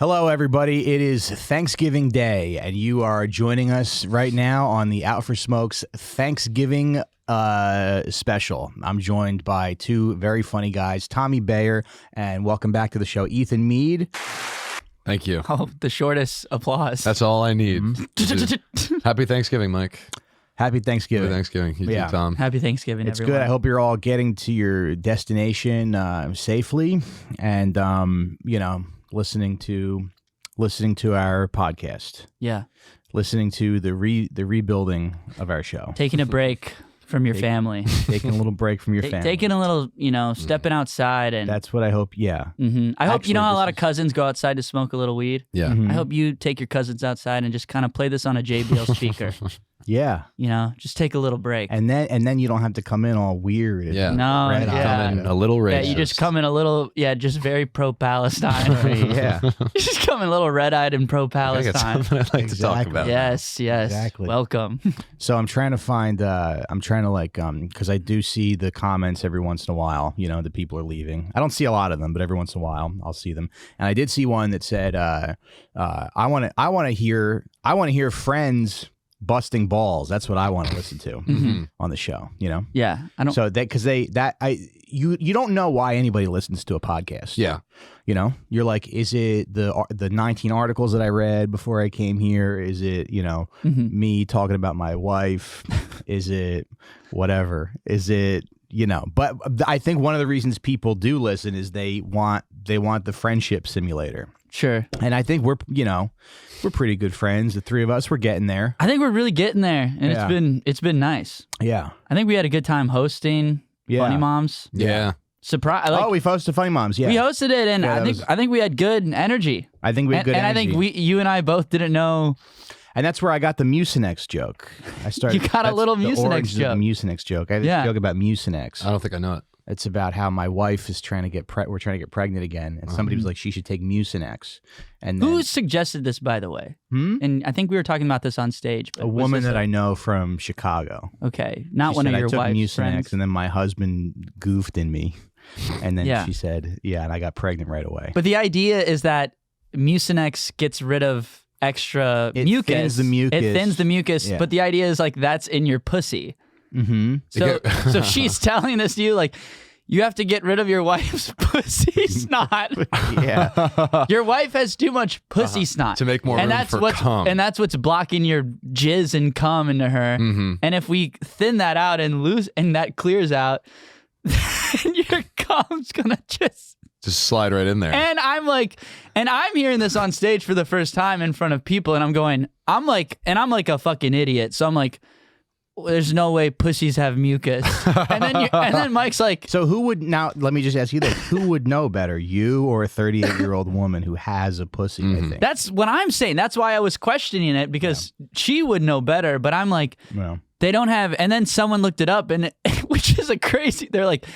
Hello, everybody. It is Thanksgiving Day, and you are joining us right now on the Out for Smokes Thanksgiving special. I'm joined by two very funny guys, Tommy Bayer, and welcome back to the show, Ethan Mead. Thank you. Oh, the shortest applause. That's all I need. Happy Thanksgiving, Mike. Happy Thanksgiving. Happy Thanksgiving. You too, Tom. Happy Thanksgiving, It's everyone. good. I hope you're all getting to your destination safely, and listening to our podcast. Yeah. Listening to the rebuilding of our show. Taking a break from your family. Taking a little break from your family. Taking a little, stepping outside. And That's what I hope, yeah. I hope, Actually, how a lot of cousins go outside to smoke a little weed? Yeah. Mhm. I hope you take your cousins outside and just kind of play this on a JBL speaker. Yeah. Just take a little break. And then you don't have to come in all weird. And Yeah. No, red yeah. Come in a little racist. Yeah, you just come in a little, just very pro-Palestine. Yeah. You just come in a little red-eyed and I think it's pro-Palestine. something I'd like to talk Exactly. about. Yes. Exactly. Welcome. So I'm trying to find, because I do see the comments every once in a while, the people are leaving. I don't see a lot of them, but every once in a while I'll see them. And I did see one that said, I want to hear friends busting balls. That's what I want to listen to on the show, Yeah. I don't. So you don't know why anybody listens to a podcast. Yeah. You're like, is it the 19 articles that I read before I came here? Is it, me talking about my wife? Is it whatever? Is it, but I think one of the reasons people do listen is they want the friendship simulator. Sure. And I think we're pretty good friends. The three of us, we're getting there. I think we're really getting there, and Yeah. it's been nice. Yeah. I think we had a good time hosting Funny Moms. Yeah. Surprise! We hosted Funny Moms. Yeah. we hosted it, and Yeah, I think we had good energy. I think we had good and energy. I think you and I both didn't know. And that's where I got the Mucinex joke. You got a little that's the Mucinex origins of joke. The Mucinex joke. I have Yeah. this joke about Mucinex. I don't think I know it. It's about how my wife is trying to get we're trying to get pregnant again, and somebody was like, she should take Mucinex. And then, Who suggested this, by the way? Hmm? And I think we were talking about this on stage. But a was woman this that I know from Chicago. Okay, not She one said, of your I took wife's Mucinex, friends. and then my husband goofed in me, and then Yeah. she said, yeah, and I got pregnant right away. But the idea is that Mucinex gets rid of extra It mucus. thins the mucus. It thins the mucus. Yeah. But the idea is like that's in your pussy. Mm-hmm. So she's telling this to you like, you have to get rid of your wife's pussy snot. Yeah. Your wife has too much pussy snot To make more room for cum. And that's what's blocking your jizz and cum into her. Mm-hmm. And if we thin that out and that clears out, then your cum's gonna just slide right in there. And I'm hearing this on stage for the first time in front of people, and I'm like a fucking idiot. So I'm like, there's no way pussies have mucus. And then Mike's like, So who would now? Let me just ask you this: who would know better, you or a 38-year-old woman who has a pussy? I think that's what I'm saying. That's why I was questioning it, because she would know better. But I'm like, Well, they don't have. And then someone looked it up, and which is they're like,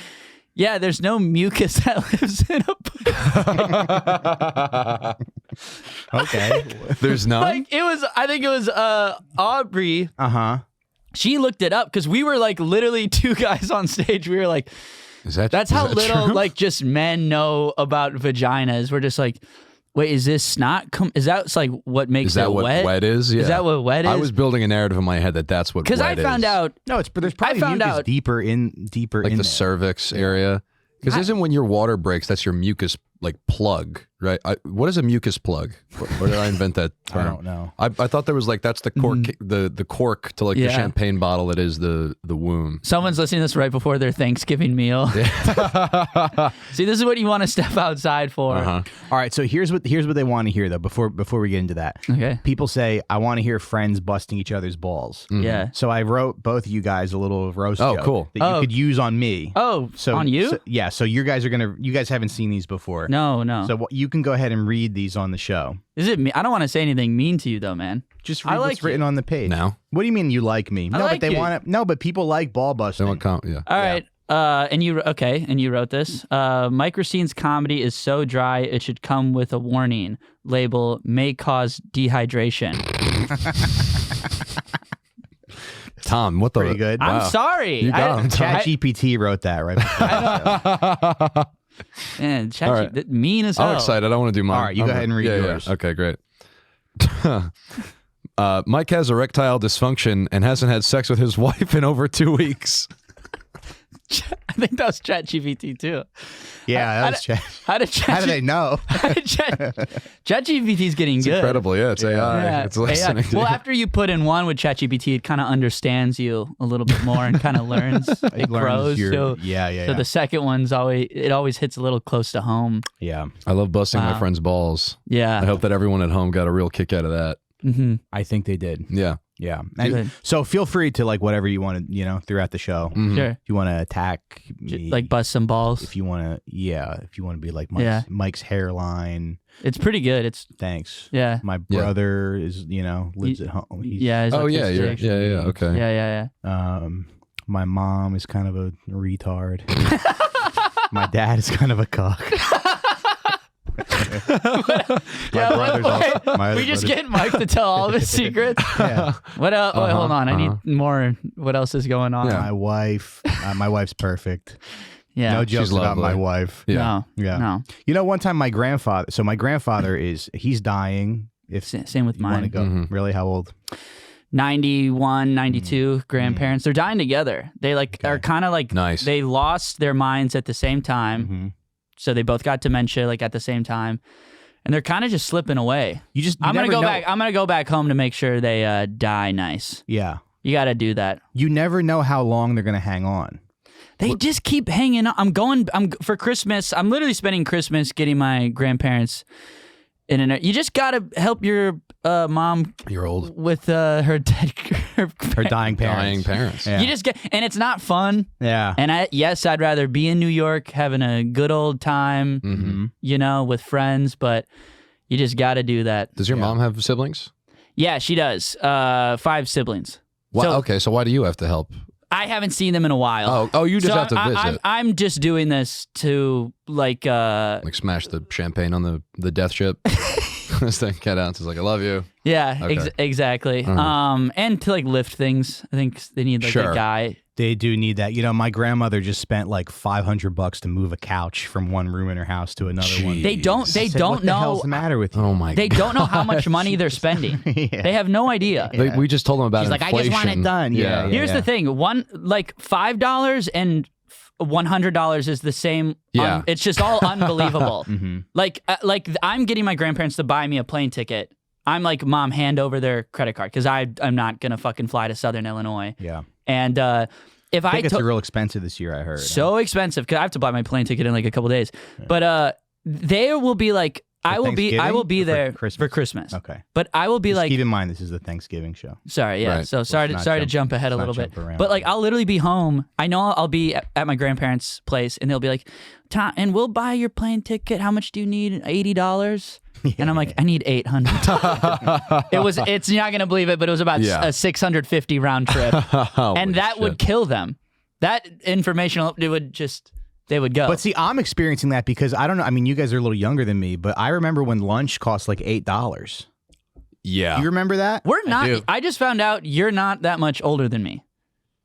yeah, there's no mucus that lives in a pussy. okay. There's none? I think it was Aubrey. Uh-huh. She looked it up because we were like literally two guys on stage. We were like, that's how little true? like just men know about vaginas. We're just like, wait, is this snot? Is that like what makes Is that it what wet? wet is? Yeah. Is that what wet is? I was building a narrative in my head that's what wet is. Because I found out. No, there's probably found mucus out- deeper in Like in the there. cervix area. Because isn't when your water breaks, that's your mucus like plug, right? What is a mucus plug? Where did I invent that term? I don't know. I thought there was like that's the cork, the cork to like the Yeah. champagne bottle that is the womb. Someone's listening to this right before their Thanksgiving meal. See, this is what you want to step outside for. Uh-huh. All right, so here's what they want to hear though. Before we get into that, Okay. people say I want to hear friends busting each other's balls. Yeah. So I wrote both of you guys a little roast Oh, joke cool. that you could use on me. Oh, So on you? yeah. So you guys haven't seen these before. No. So you can go ahead and read these on the show. Is it me? I don't want to say anything mean to you though, man. Just I read like what's written you. on the page. Now? What do you mean you like me? No, like but they you. want to. No, but people like ball They busting. want yeah. All right. And you wrote this. Mike Racine's comedy is so dry it should come with a warning label: may cause dehydration. Tom, what the? Pretty good. Wow. I'm sorry. You got him, Tom. ChatGPT wrote that right before. Man, All right. ChatGPT, mean as hell. I'm excited. I want to do mine. All right, you go ahead and read yours. Yeah. Okay, great. Mike has erectile dysfunction and hasn't had sex with his wife in over 2 weeks. I think that was ChatGPT too. Yeah, that was Chat. How did How do they know? ChatGPT's getting It's good. incredible. Yeah, it's AI. Yeah, It's listening to Well, you. after you put in one with ChatGPT, it kind of understands you a little bit more and kind of learns. It grows. So the second one's always hits a little close to home. Yeah. I love busting my Wow. friend's balls. Yeah. I hope that everyone at home got a real kick out of that. Mm-hmm. I think they did. Yeah. Yeah. Good. And so feel free to like whatever you want to, throughout the show. Mhm. Sure. If you want to attack me, Like bust some balls. if you want to, if you want to be like Yeah. Mike's hairline. It's pretty good. It's Thanks. yeah. My brother is, lives at home. Yeah. It's Oh, yeah. autistic. Yeah. Okay. Yeah. My mom is kind of a retard. My dad is kind of a cock. We just get Mike to tell all of his secrets. Yeah. What else? Wait, hold on. I need more. What else is going on? Yeah. My wife's perfect. Yeah. No jokes She's about my lovely. wife. Yeah. No. Yeah. No. One time my grandfather he's dying. If Same with you want to mine. go, Mhm. really, how old? 91, 92 grandparents. They're dying together. They are kind of like Nice. they lost their minds at the same time. Mm-hmm. So they both got dementia like at the same time. And they're kind of just slipping away. I'm never gonna go know. back. I'm gonna go back home to make sure they die nice. Yeah. You got to do that. You never know how long they're gonna hang on. They just keep hanging on. I'm for Christmas. I'm literally spending Christmas getting my grandparents in an. You just gotta help your mom You're old. with her dead Her dying parents. Dying parents. Yeah. You just get, and it's not fun. Yeah. And I'd rather be in New York having a good old time, Mm-hmm. with friends. But you just got to do that. Does your mom have siblings? Yeah, she does. 5 siblings. Well, So- okay, so why do you have to help? I haven't seen them in a while. Oh, you just So have to visit. I'm just doing this to like Smash the champagne on the death ship. This thing, get out. It's like, I love you. yeah, Okay. exactly. Uh-huh. And to like lift things. I think they need like Sure. a guy. They do need that. My grandmother just spent like $500 to move a couch from one room in her house to another one. They don't. They I said, don't what the hell's know. the matter with you? Oh my They god. don't know how much money they're spending. Yeah. They have no idea. Yeah. We just told them about She's like, I inflation. just want it done. Yeah. Here's the thing: $5 and $100 is the same. Yeah. It's just all unbelievable. Mm-hmm. Like I'm getting my grandparents to buy me a plane ticket. I'm like, Mom, hand over their credit card because I'm not gonna fucking fly to Southern Illinois. Yeah. And if I I think it's took real expensive this year, I heard. so expensive because I have to buy my plane ticket in like a couple days. But they will be like, I will be Thanksgiving or there for Christmas? for Christmas. Okay. But I will be Just like, keep in mind, this is the Thanksgiving show. sorry, yeah. Right. So sorry Let's to not jump ahead a let's little not bit. jump around. But like I'll literally be home. I know I'll be at my grandparents' place and they'll be like, Tom, and we'll buy your plane ticket. How much do you need? $80? And I'm like, I need 800. It's you're not gonna believe it, but it was about Yeah. a 650 round trip. And that would kill them. That information, they would go. But see, I'm experiencing that because I don't know. I mean, you guys are a little younger than me, but I remember when lunch cost like $8. Yeah. Do you remember that? We're not. do. I just found out you're not that much older than me.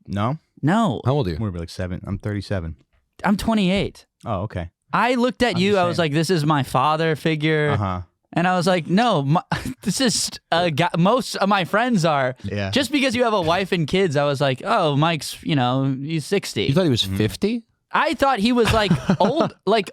No? No, How old are you? We're like 7. I'm 37. I'm 28. Oh, okay. I looked at I'm you. just I was saying. like, this is my father figure. Uh-huh. And I was like, no, this is a guy. Most of my friends are. Yeah. Just because you have a wife and kids, I was like, oh, Mike's, he's 60. You thought he was Mm-hmm. 50? I thought he was like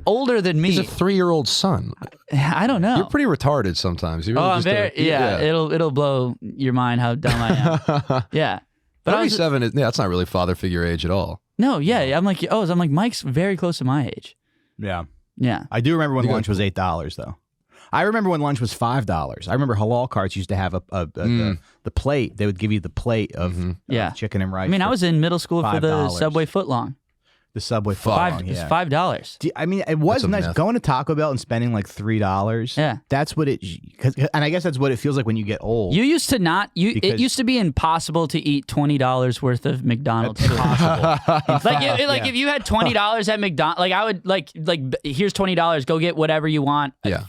older than me. He's a 3-year-old son. I don't know. You're pretty retarded sometimes. You really Oh, I'm just very, yeah. It'll blow your mind how dumb I am. Yeah. But I was, 37 is, that's not really father figure age at all. no, yeah. I'm like, Mike's very close to my age. Yeah. Yeah. I do remember when You got- lunch was $8, though. I remember when lunch was $5. I remember halal carts used to have the plate. They would give you the plate of Yeah. chicken and rice. I mean, I for was in middle school for the $5. Subway footlong. the Subway Fuck. footlong, It's yeah. $5. I mean, it was That's a nice myth. going to Taco Bell and spending like $3. Yeah. That's what and I guess that's what it feels like when you get old. You used to not. It Because- used to be impossible to eat $20 worth of McDonald's. If you had $20 at McDonald's, like I would here's $20. Go get whatever you want. Yeah.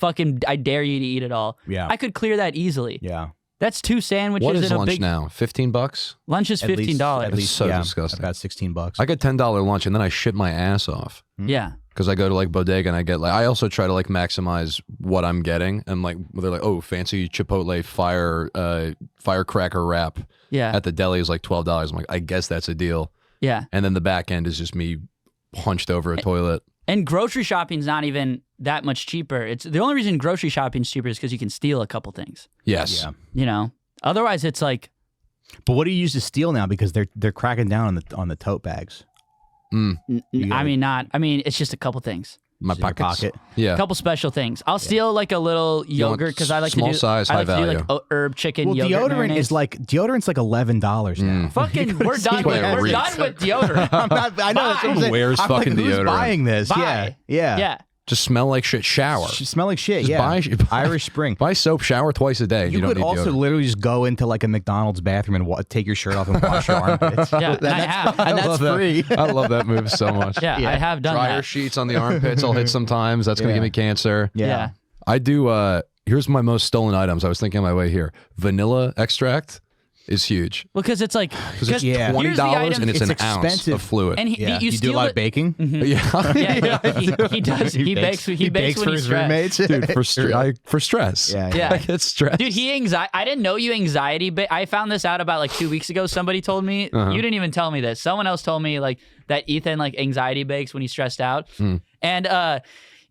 I dare you to eat it all. Yeah. I could clear that easily. Yeah. That's 2 sandwiches What is and a lunch big now? $15? lunch is At least- $15. At least, so yeah, disgusting. About $16. I get $10 lunch and then I shit my ass off Yeah. because I go to like bodega and I get like I also try to like maximize what I'm getting, and like they're like, oh, fancy Chipotle firecracker wrap Yeah. at the deli is like $12. I'm like, I guess that's a deal. Yeah. And then the back end is just me hunched over a toilet. And grocery shopping's not even that much cheaper. It's the only reason grocery shopping's cheaper is because you can steal a couple things. Yes. Yeah. You know, otherwise it's like. But what do you use to steal now? Because they're cracking down on the tote bags. I mean, it's just a couple things. My Just in your pockets. pocket. Yeah. A couple special things. I'll steal like a little yogurt because I like small to do size, I like high to do value. like herb chicken Well, yogurt. deodorant's like $11 now. Fucking, we're done with deodorant. I'm not. I know. That's what I'm saying. Where's I'm fucking like, who's deodorant? buying this? Buy. Yeah. Just smell like shit. Shower. You smell like shit. Just yeah. buy- Irish Spring. Buy soap. Shower twice a day. You don't could need also deodorant. literally just go into like a McDonald's bathroom and take your shirt off and wash your armpits. Yeah, and I have. And I that's love that. free. I love that move so much. Yeah, I have done Dryer that. sheets on the armpits. I'll hit sometimes. That's gonna Yeah. give me cancer. Yeah. I do. Here's my most stolen items. I was thinking on my way here. Vanilla extract is huge. Well, because it's like Because it's Yeah. $20 Here's the item- and it's It's an ounce expensive. of fluid. and Yeah. you do steal a lot it. of baking? yeah. Yeah, he does. He bakes. He bakes when for he's his stressed. roommates. Dude, for stress. Yeah. Yeah. I get stressed. Dude, I didn't know you anxiety. But I found this out about like 2 weeks ago. Somebody told me. Uh-huh. You didn't even tell me this. Someone else told me like that Ethan like anxiety bakes when he's stressed out.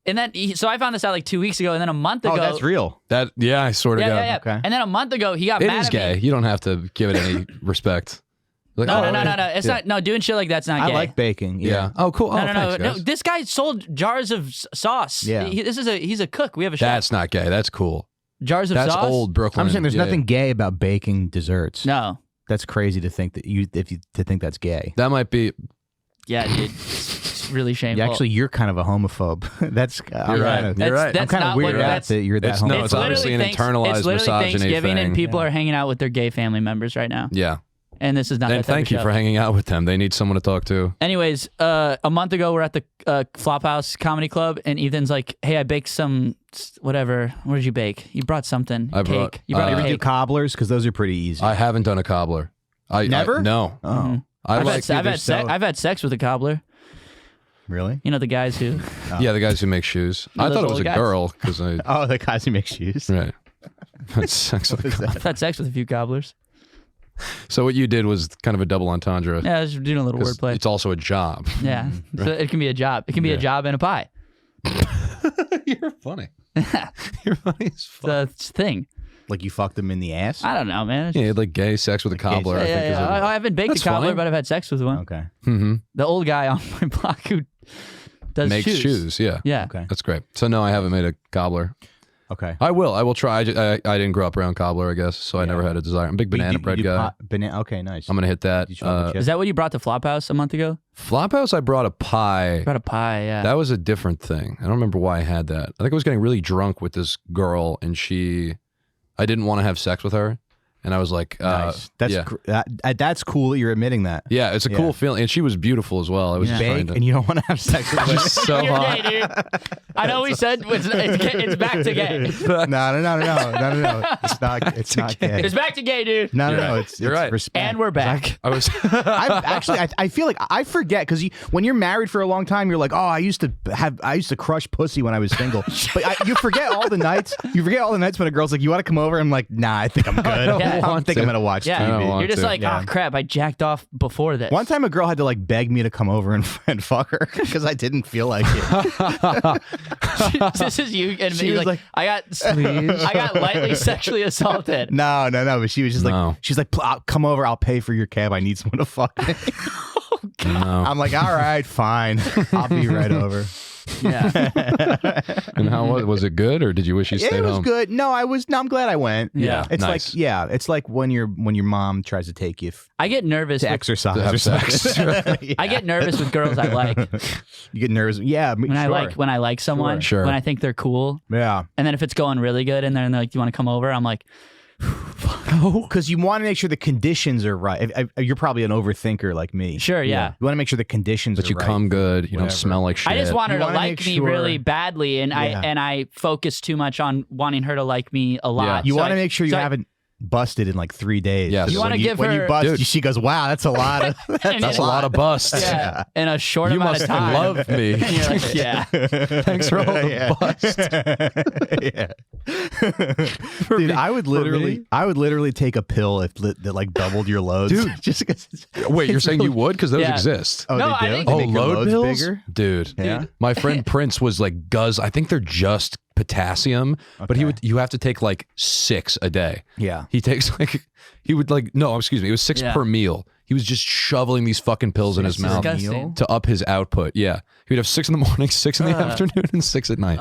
And then so I found this out like 2 weeks ago, and then a month ago. Oh, that's real. That I swear to God. Yeah. Okay. And then a month ago, he got It mad is at gay. me. You don't have to give it any respect. Like, No. oh, It's yeah. not. No, doing shit like that's not I gay. like baking. Yeah. Oh, cool. Oh, No. thanks, No, guys. this guy sold jars of sauce. Yeah. He's a cook. We have a chef. That's not gay. That's cool. Jars of That's sauce. old Brooklyn. I'm saying there's Yeah. nothing gay about baking desserts. No. That's crazy to think to think that's gay. That might be. Yeah, dude. It's really shameful. Yeah, actually, you're kind of a homophobe. That's You're right. That's, You're right. That's I'm kind not of weird what out that's. that you're that It's- no, homophobe. it's obviously an internalized It's literally misogyny Thanksgiving, thing. and people are hanging out with their gay family members right now. Yeah. And this is not. And that type thank of you show. for hanging out with them. They need someone to talk to. Anyways, a month ago we're at the Flophouse Comedy Club, and Ethan's like, "Hey, I baked some whatever. What did you bake? You brought something. I brought- cake. You brought uh, a Ever do cake. cobblers? Because those are pretty easy. I haven't done a cobbler. Never? No. Oh, I like. I've had sex with a cobbler. really? You know the guys who. Yeah, the guys who make shoes. I those thought it was old a guys? girl because I. Oh, the guys who make shoes. Right. Had sex with a cobbler. I've had sex with a few cobblers. So what you did was kind of a double entendre. Yeah, I was doing a little 'cause wordplay. It's also a job. Yeah, so it can be a job. It can be a job and a pie. You're funny. You're funny as fuck. It's a thing. Like you fucked them in the ass? I don't know, man. Yeah, you had like gay sex with a cobbler. I think. I haven't baked That's a cobbler, funny. but I've had sex with one. Okay. The old guy on my block who does Makes shoes. Yeah. Yeah. Okay. That's great. So no, I haven't made a cobbler. Okay. I will. I will try. I didn't grow up around cobbler, I guess, so I never had a desire. I'm a big banana bread guy. Banana. Okay, nice. I'm gonna hit that. Did you chocolate chip? Is that what you brought to Flophouse a month ago? Flophouse, I brought a pie. You brought a pie, yeah. That was a different thing. I don't remember why I had that. I think I was getting really drunk with this girl, and I didn't want to have sex with her, and I was like, Nice. That's yeah. that's cool that you're admitting that. Yeah, it's a cool feeling, and she was beautiful as well. I was just trying Bake to. and you don't want to have sex with her. She's so You're hot. gay, dude. I know we said it's back to gay. No. It's not gay. It's back to gay, dude. No. It's You're right. Respect. And we're back. I was. I feel like I forget because when you're married for a long time, you're like, oh, I used to crush pussy when I was single. But you forget all the nights. You forget all the nights when a girl's like, you want to come over? I'm like, nah, I think I'm good. Yeah. I think I'm gonna watch Yeah, I don't TV. want you're just to. like, Yeah. oh crap, I jacked off before this. One time, a girl had to like beg me to come over and fuck her because I didn't feel like it. This is you and She me. was like, I got lightly sexually assaulted. No. But she was just No. like, she's like, come over. I'll pay for your cab. I need someone to fuck me. No. I'm like, all right, fine. I'll be right over. Yeah. And how was it good, or did you wish you stayed It was home? good. No, I'm glad I went. Yeah. It's Nice. it's like when your mom tries to take you I get nervous. to with- exercise To have or something. sex. Yeah. I get nervous with girls I like. You get nervous. Yeah, When I like someone, Sure. when I think they're cool, yeah. and then if it's going really good, and then they're like, "Do you want to come over?" I'm like, Because you want to make sure the conditions are right. You're probably an overthinker like me. "Sure, yeah." You want to make sure the conditions But are you right. come good. You Whatever. don't smell like shit. I just want her You to wanna like make me sure- really badly, and Yeah. I focus too much on wanting her to like me a lot. Yeah. You So want to I- make sure you so I- haven't. busted in like 3 days. Yes. You wanna give when her- you bust, Dude. she goes, "Wow, that's a lot of That's a lot of busts. Yeah, in a short You amount must of time. love me. And you're like, yeah. Thanks for all the busts. Dude, I would literally take a pill that like doubled your loads. Dude. just because. Wait, you're saying you would? Because those Yeah. exist. Oh, No, they I do? think- They Oh, make your load loads pills? bigger? Dude. Yeah. My friend Prince was like Guz. I think they're just potassium, but Okay. you have to take like 6 a day. Yeah. He takes it was 6 Yeah. per meal. He was just shoveling these fucking pills in his That's mouth disgusting. to up his output. Yeah. He would have 6 in the morning, 6 in the afternoon, and 6 at night.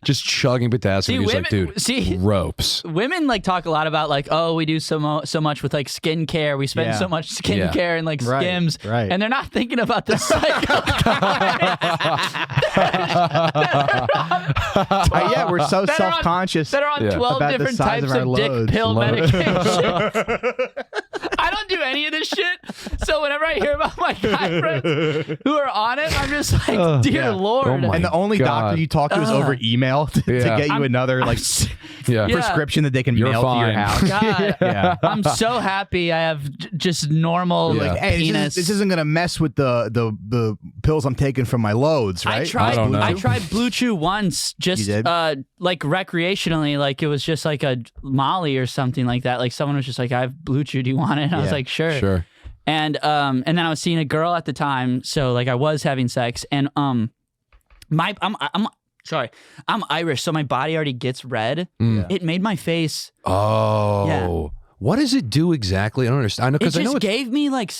Just chugging potassium. See, He was like, women- dude, see- ropes. Women like talk a lot about like, oh, we do so much with like skincare. We spend Yeah. so much skincare and like Right, Skims, right. and they're not thinking about the cycle. Yeah, we're so That are on- self-conscious. that are on Yeah. 12 About the different size types of our of dick loads. pill Load. medication. I don't do any of this shit. So whenever I hear about my guy friends who are on it, I'm just like, dear yeah. Lord. Oh my And the only God. doctor you talk to is over email to Yeah. get you another like Yeah. Yeah. prescription that they can You're mail to your fine. house. God, Yeah. I'm so happy I have just normal Yeah. like Hey, penis. this isn't gonna mess with the pills I'm taking from my loads, right? I don't know. tried Blue Chew once, just You did? like recreationally, like it was just like a Molly or something like that. Like someone was just like, "I have Blue Chew. Do you want it?" And I was Yeah. like, "Sure." Sure. And then I was seeing a girl at the time, so like I was having sex, and I'm sorry, I'm Irish, so my body already gets red. Mm. It made my face. Oh. Yeah. What does it do exactly? I don't understand. I know It because I know just it's gave me like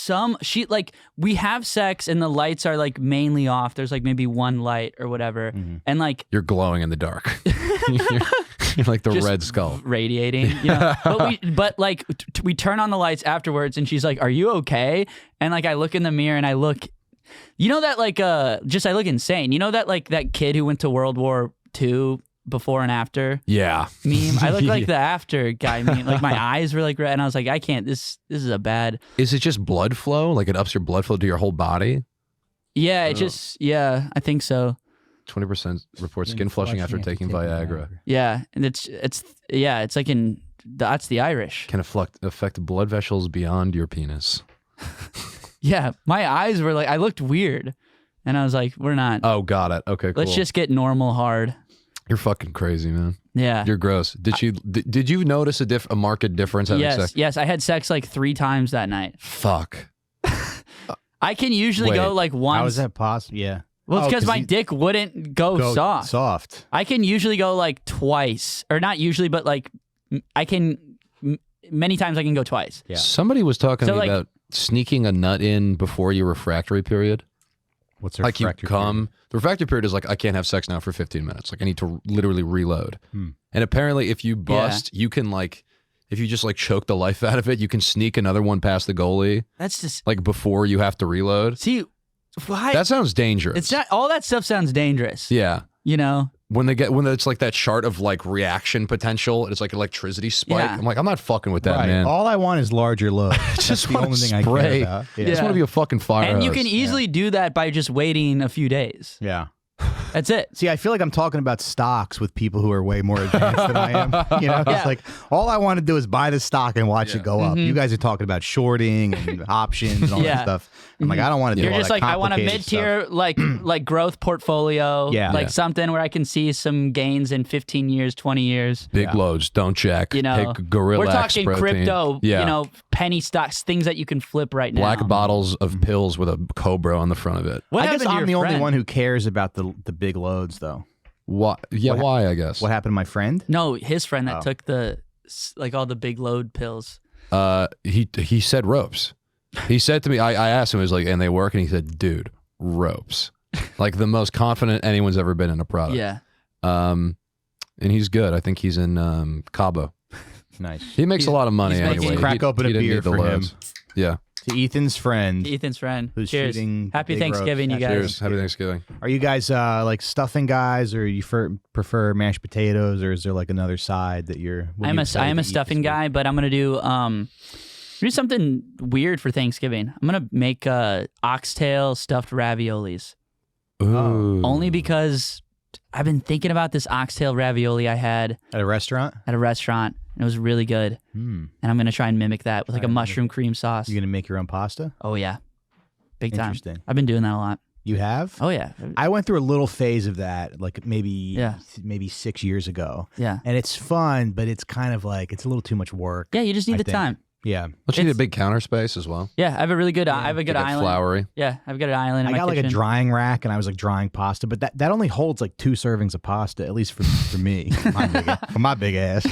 we have sex and the lights are like mainly off. There's like maybe one light or whatever, and like you're glowing in the dark. you're like the just Red Skull. radiating, you know. but like we turn on the lights afterwards, and she's like, "Are you okay?" And like I look in the mirror and I look, you know that like I look insane. You know that like that kid who went to World War II before and after Yeah. meme. I look like the after guy meme. Like my eyes were like red, and I was like, I can't. This is a bad. Is it just blood flow? Like it ups your blood flow to your whole body? Yeah, it just I think so. 20% report skin flushing after taking Viagra. Yeah, and it's like that's the Irish. Can affect blood vessels beyond your penis. Yeah, my eyes were like I looked weird, and I was like, we're not. Oh, got it. Okay, cool. Let's just get normal hard. You're fucking crazy, man. Yeah. You're gross. Did you notice a marked difference having sex? Yes. I had sex like 3 times that night. Fuck. I can usually Wait, go like once. How is that possible? Yeah. Well, it's Oh, because 'cause my you- dick wouldn't go soft. Soft. I can usually go like twice, or not usually, but like I can. Many times I can go twice. Yeah. Somebody was talking So, to me like- about sneaking a nut in before your refractory period. What's her Like you refractory come, the refractory period is like, I can't have sex now for 15 minutes. Like I need to literally reload. Hmm. And apparently if you bust, you can like, if you just like choke the life out of it, you can sneak another one past the goalie, That's just like before you have to reload. see. Why? That sounds dangerous. It's not all that stuff sounds dangerous. Yeah. You know. When it's like that chart of like reaction potential, it's like electricity spike. Yeah. I'm like, I'm not fucking with that, Right. man. All I want is larger loads. just That's the want only to thing I spray. care about. I just Yeah. want to be a fucking fire And you hose. can easily do that by just waiting a few days. Yeah. That's it. See, I feel like I'm talking about stocks with people who are way more advanced than I am. You know, Yeah. it's like all I want to do is buy the stock and watch it go up. Mhm. You guys are talking about shorting and options and all Yeah. that stuff. I'm like, I don't want to do You're all just that like, I want a complicated mid-tier like growth portfolio, Yeah. like Yeah. something where I can see some gains in 15 years, 20 years. Big Yeah. loads, don't check. You know, Take Gorilla we're talking protein. crypto, Yeah. you know, penny stocks, things that you can flip right now. Black bottles of pills with a Cobra on the front of it. What I guess happened to I'm your the only friend? one who cares about the big loads, though. Why? Yeah, What- why? I guess. What happened to my friend? No, his friend that Oh. took like all the big load pills. He said ropes. He said to me, I asked him, he was like, and they work, and he said, dude, ropes. Like the most confident anyone's ever been in a product. Yeah. And he's good. I think he's in Cabo. Nice. He makes a lot of money he's making- anyway. Crack open a didn't beer need the for him. loads. Yeah. To Ethan's friend. Ethan's friend. Who's Cheers. shooting Happy big Thanksgiving, ropes. you guys. Cheers. Happy Thanksgiving. Are you guys like stuffing guys, or you prefer mashed potatoes, or is there like another side that you're? what are you I excited am to a eat stuffing this week? guy, but I'm gonna do something weird for Thanksgiving. I'm gonna make oxtail stuffed raviolis. Ooh. Only because I've been thinking about this oxtail ravioli I had At a restaurant? at a restaurant, and it was really good. And I'm gonna try and mimic that with like a mushroom cream sauce. You gonna make your own pasta? Oh yeah, big time. Interesting. I've been doing that a lot. You have? Oh yeah. I went through a little phase of that, like maybe 6 years ago. Yeah. And it's fun, but it's kind of like it's a little too much work. Yeah, you just need I the think. time. Yeah. Don't you need a big counter space as well? Yeah, I have a really good. I have a good Get island. floury. Yeah, I've got an island. In I my got like a kitchen. drying rack, and I was like drying pasta, but that only holds like 2 servings of pasta, at least for me, for my big ass.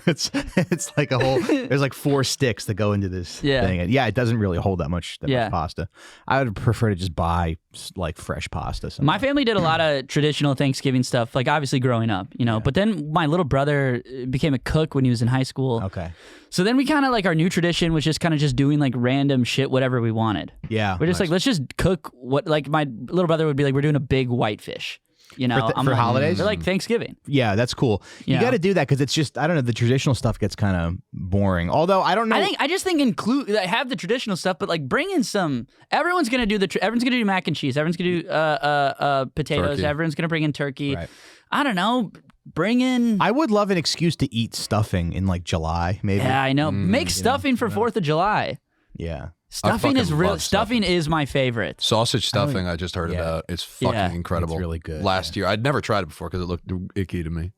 it's like a whole. There's like 4 sticks that go into this thing, and it doesn't really hold that much pasta. I would prefer to just buy like fresh pasta. Sometimes. My family did a lot of traditional Thanksgiving stuff, like obviously growing up, you know. But then my little brother became a cook when he was in high school. Okay. So then we kind of like our new tradition was just kind of just doing like random shit, whatever we wanted. Yeah. We're just like, let's just cook what. Like my little brother would be like, we're doing a big whitefish. You know, for holidays? For like Thanksgiving. Yeah, that's cool. You got to do that because it's just I don't know, the traditional stuff gets kind of boring. Although I don't know. I just think have the traditional stuff, but like bring in some. Everyone's gonna do everyone's gonna do mac and cheese. Everyone's gonna do potatoes. Turkey. Everyone's gonna bring in turkey. Right. I don't know. Bring in. I would love an excuse to eat stuffing in like July, maybe. Yeah, I know. Make stuffing for 4th of July. Yeah. Stuffing is fucking real. love Stuffing is my favorite. Sausage stuffing I just heard about. It's fucking incredible. It's really good. Last year. I'd never tried it before because it looked icky to me.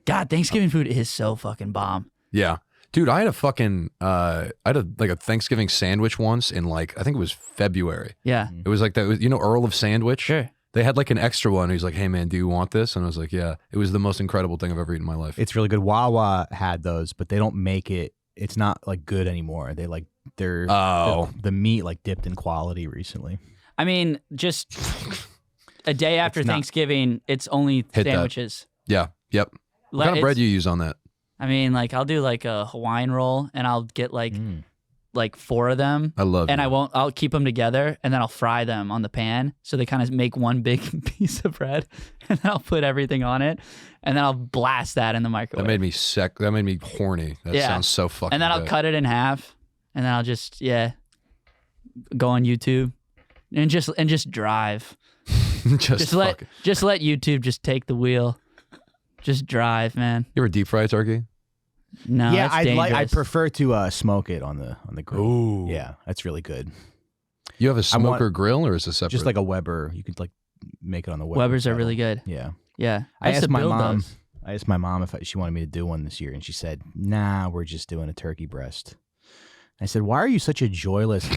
God, Thanksgiving food is so fucking bomb. Yeah. Dude, I had a fucking like a Thanksgiving sandwich once in like I think it was February. Yeah. It was like that Earl of Sandwich? Sure. They had like an extra one. He's like, "Hey man, do you want this?" And I was like, "Yeah." It was the most incredible thing I've ever eaten in my life. It's really good. Wawa had those, but they don't make it. It's not like good anymore. They're the meat like dipped in quality recently. I mean, just a day after Thanksgiving, it's only sandwiches. Yeah. Yep. What kind of bread do you use on that? I mean, like I'll do like a Hawaiian roll, and I'll get like 4 of them. I love and it. I'll keep them together, and then I'll fry them on the pan, so they kind of make one big piece of bread, and then I'll put everything on it, and then I'll blast that in the microwave. That made me sick. That made me horny. That sounds so fucking And then I'll good. cut it in half, and then I'll just go on YouTube and just drive. Just let YouTube just take the wheel. Just drive, man. You ever deep fry a turkey? No, Yeah, that's I dangerous. prefer to smoke it on the grill. Ooh. Yeah, that's really good. You have a smoker grill or is it separate? Just like a Weber, you could like make it on the Weber. Weber's are kettle. really good. Yeah. Yeah. I used to asked my build mom. those. I asked my mom if she wanted me to do one this year, and she said, "Nah, we're just doing a turkey breast." I said, "Why are you such a joyless?"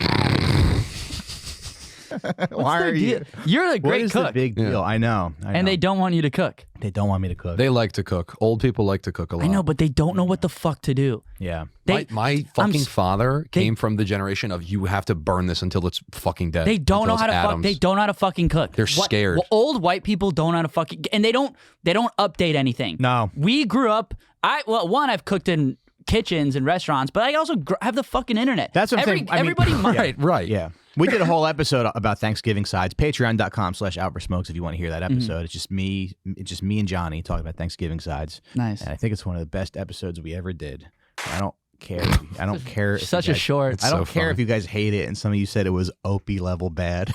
Why are you? You're a What great is cook. the big deal? I know. And they don't want you to cook. They don't want me to cook. They like to cook. Old people like to cook a lot. I know, but they don't know what the fuck to do. Yeah. My fucking father came from the generation of you have to burn this until it's fucking dead. They don't know until how to it's fuck. atoms. They don't know how to fucking cook. They're scared. Old white people don't know how to fucking, and they don't update anything. No. We grew up. I've cooked in kitchens and restaurants, but I also have the fucking internet. That's what I'm saying. I mean, everybody. Right. Yeah. We did a whole episode about Thanksgiving sides. Patreon.com/OutforSmokes if you want to hear that episode. It's just me and Johnny talking about Thanksgiving sides. Nice. And I think it's one of the best episodes we ever did. I don't care. I don't care. if Such you a guys- short. I don't so care funny. if you guys hate it, and some of you said it was Opie level bad.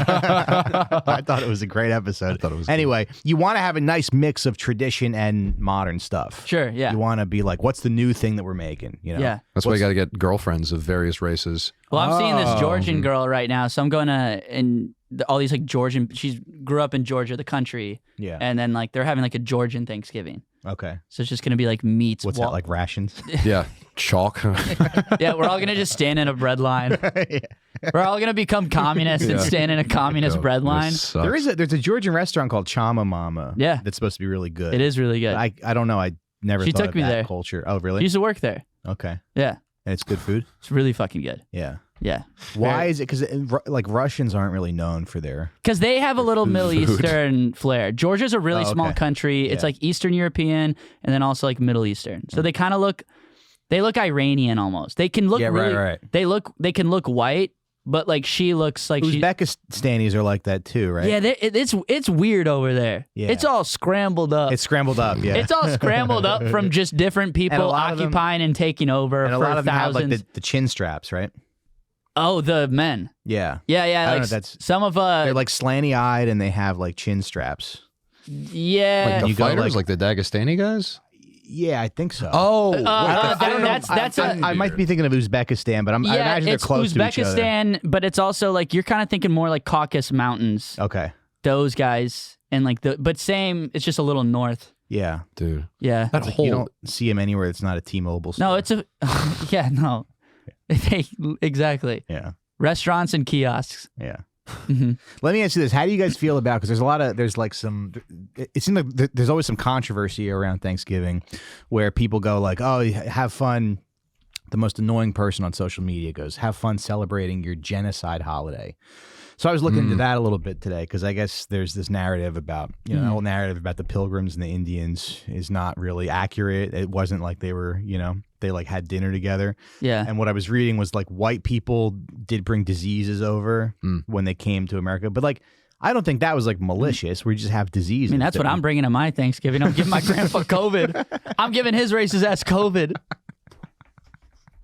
I thought it was a great episode. thought it was anyway, you want to have a nice mix of tradition and modern stuff. Sure, yeah. You want to be like, what's the new thing that we're making? You know? Yeah. That's why you got to get girlfriends of various races. Well, I'm seeing this Oh. Georgian girl right now, so I'm going to all these like Georgian. She grew up in Georgia, the country. Yeah. And then like they're having like a Georgian Thanksgiving. Okay. So it's just gonna be like meats. What's that, like rations? Yeah. Chalk. Yeah, we're all gonna just stand in a bread line. We're all gonna become communists and stand in a communist bread line. There's a Georgian restaurant called Chama Mama. Yeah. That's supposed to be really good. It is really good. I don't know. I never She thought took of me that there. culture. Oh, really? She used to work there. Okay. Yeah, And it's good food? it's really fucking good. Yeah. Yeah, Why is it? Because like Russians aren't really known for their. because they have a little Middle Eastern flair. Georgia's a really small okay. country. It's Yeah. like Eastern European and then also like Middle Eastern. So they kind of look Iranian almost. They can look right. They can look white, but like she looks like she. Uzbekistanis are like that too, right? Yeah, it's weird over there. Yeah. It's all scrambled up. It's scrambled up. Yeah. It's all scrambled up from just different people lot of them- occupying and taking over and a for lot of them have thousands. like the chin straps, right? Oh, the men. Yeah. Yeah. I don't Like know, that's- some of They're like slanty eyed and they have like chin straps. Yeah. Like the You go, fighters, like the Dagestani guys. Yeah, I think so. Oh, I might be thinking of Uzbekistan, but I imagine they're it's close to each other. Uzbekistan, but it's also like you're kind of thinking more like Caucasus Mountains. Okay. Those guys and like but same. It's just a little north. Yeah. dude, Yeah. that Like whole you don't see them anywhere that's not a T-Mobile store. No, it's a yeah. No, exactly. Yeah. Restaurants and kiosks. Yeah. Mm-hmm. Let me ask you this: how do you guys feel about? Because there's like some. It seems like there's always some controversy around Thanksgiving, where people go like, "Oh, have fun." The most annoying person on social media goes, "Have fun celebrating your genocide holiday." So I was looking into that a little bit today because I guess there's this narrative about, the whole narrative about the Pilgrims and the Indians is not really accurate. It wasn't like they were, they like had dinner together. Yeah. And what I was reading was like white people did bring diseases over when they came to America. But like, I don't think that was like malicious. We just have diseases. I mean, that's what I'm bringing to my Thanksgiving. I'm giving my grandpa COVID. I'm giving his racist ass COVID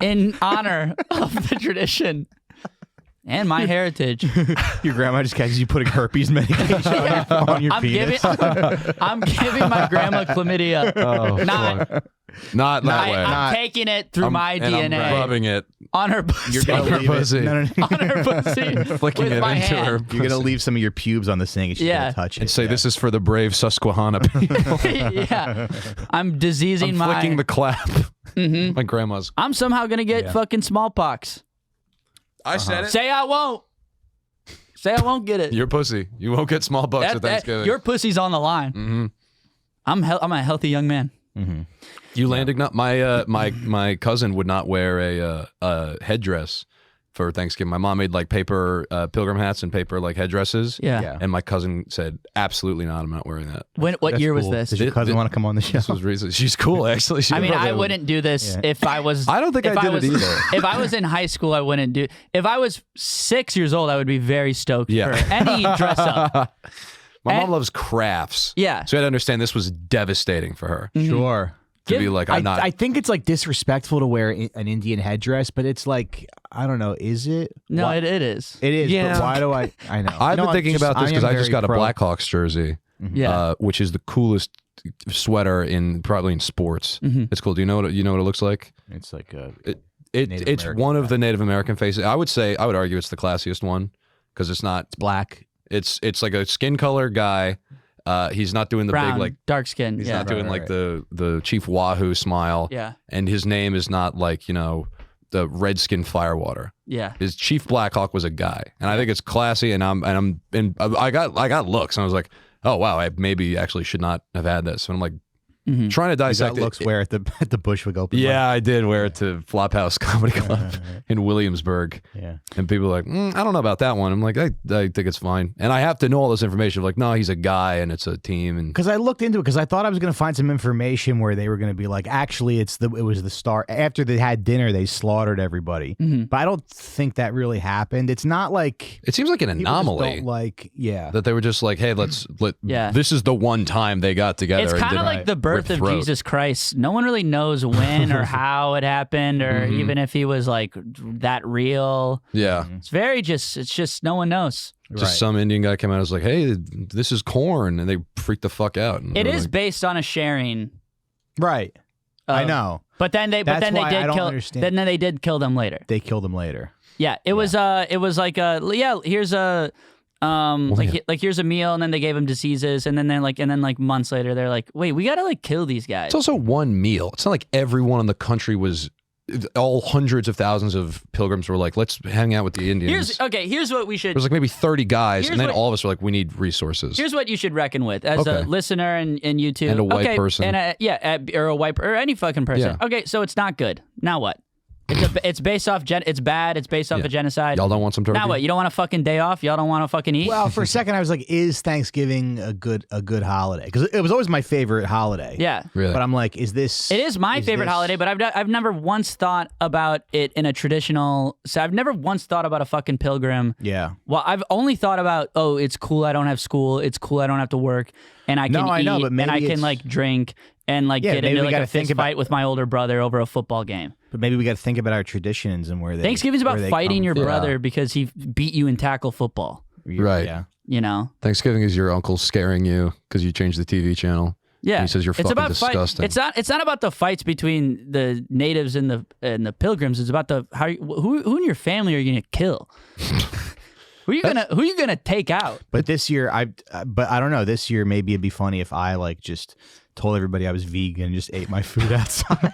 in honor of the tradition. And my heritage. Your grandma just catches you putting herpes medication on your penis. I'm giving my grandma chlamydia. Oh, not that way. I'm taking it through my DNA. I'm rubbing it on her pussy. You're gonna leave pussy. it. No. On her pussy. Flicking with it my into hand. her. You're gonna leave some of your pubes on the sink and she's gonna touch it. And say, "This is for the brave Susquehanna people." Yeah. I'm diseasing I'm flicking the clap. My grandma's. I'm somehow gonna get fucking smallpox. I said it. Say I won't. Say I won't get it. Your pussy. You won't get smallpox at Thanksgiving. Your pussy's on the line. Mm-hmm. I'm a healthy young man. Mm-hmm. You landing up. My cousin would not wear a headdress for Thanksgiving. My mom made like paper pilgrim hats and paper like headdresses. Yeah. And my cousin said, "Absolutely not. I'm not wearing that." What year was this? Does your cousin want to come on the show? This was recent. She's cool, actually. I mean, I wouldn't do this if I was. I don't think I did it either. If I was in high school, I wouldn't do. If I was 6 years old, I would be very stoked for any dress up. My mom loves crafts. Yeah. So I had to understand this was devastating for her. Sure. To be like, I'm not. I think it's like disrespectful to wear an Indian headdress, but it's like, I don't know, is it? No, it is. It is, Yeah. but why do I know. I've been thinking about this because I just got a pro. Blackhawks jersey, which is the coolest sweater probably in sports. It's cool. Do you know what it looks like? It's like a It's American one of the Native American faces. I would argue it's the classiest one because it's not. It's black. It's like a skin color guy. He's not doing the Brown, big like dark skin. he's Yeah. not doing like the Chief Wahoo smile. Yeah. And his name is not like, the Redskin Firewater. Yeah. His Chief Blackhawk was a guy. And I think it's classy and I got looks and I was like, "Oh wow, I maybe actually should not have had this." And I'm like trying to dissect That looks where at the Bushwick Open. Yeah, I did wear it to Flophouse Comedy Club in Williamsburg. Yeah. And people are like, "I don't know about that one." I'm like, I think it's fine. And I have to know all this information. Like, no, he's a guy and it's a team. And Because I looked into it because I thought I was going to find some information where they were going to be like, actually, it was the star. After they had dinner, they slaughtered everybody. But I don't think that really happened. It's not like it seems like an people just anomaly. don't like, That they were just like, "Hey, this is the one time they got together." It's and kind of did like the birth of throat. Jesus Christ. No one really knows when or how it happened, or even if he was like that real. Yeah. It's just no one knows. Just some Indian guy came out and was like, "Hey, this is corn," and they freaked the fuck out. And It they were is like, based on a sharing. right. I know. But then they That's did why I don't kill. understand. Then they did kill them later. They killed him later. Yeah, it was like here's a here's a meal, and then they gave him diseases, and then months later they're like, wait, we gotta like kill these guys. It's also one meal. It's not like everyone in the country was. All hundreds of thousands of pilgrims were like, "Let's hang out with the Indians." Here's what we should. There was like maybe 30 guys, Here's and then what- all of us were like, "We need resources." Here's what you should reckon with as a Okay. listener and you two, And a white person. and or a white or any fucking person. Yeah. Okay, so it's not good. Now what? It's based off it's bad. It's based off Yeah. a genocide. Y'all don't want some turkey? Now what? You don't want a fucking day off? Y'all don't want to fucking eat? Well, for a second, I was like, is Thanksgiving a good holiday? Because it was always my favorite holiday. Yeah. Really? But I'm like, is this? It is my favorite holiday, but I've never once thought about it in a traditional. So I've never once thought about a fucking pilgrim. Yeah. Well, I've only thought about, oh, it's cool I don't have school. It's cool I don't have to work, and I can No, I know, eat, but and maybe I can it's- like drink and like Yeah, get maybe into we like gotta a think fist about- fight with my older brother over a football game. But maybe we got to think about our traditions and where they. Thanksgiving's about where they fighting come your from. brother because he beat you in tackle football. Right. Yeah. you know. Thanksgiving is your uncle scaring you because you changed the TV channel. Yeah, And he says you're fucking disgusting. It's not about the fights between the natives and the pilgrims. It's about who in your family are you gonna kill? Who you gonna take out? But this year, but I don't know. This year, maybe it'd be funny if I like just told everybody I was vegan and just ate my food outside.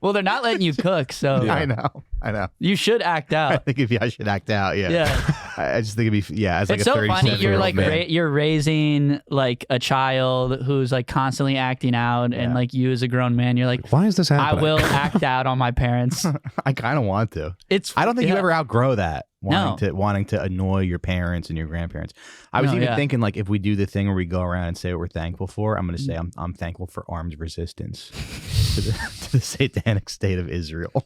Well, they're not letting you cook, so I know. You should act I out. think I should act out. Yeah. Yeah. I just think it'd be as like It's a so 37-year-old funny. You're like man. you're raising like a child who's like constantly acting out, and like you as a grown man, you're like, Why is this I happening? will act out on my parents. I kind of want to. I I don't think you ever outgrow that. No. Wanting to annoy your parents and your grandparents. I was even thinking like if we do the thing where we go around and say what we're thankful for, I'm going to say I'm thankful for armed resistance to the satanic state of Israel.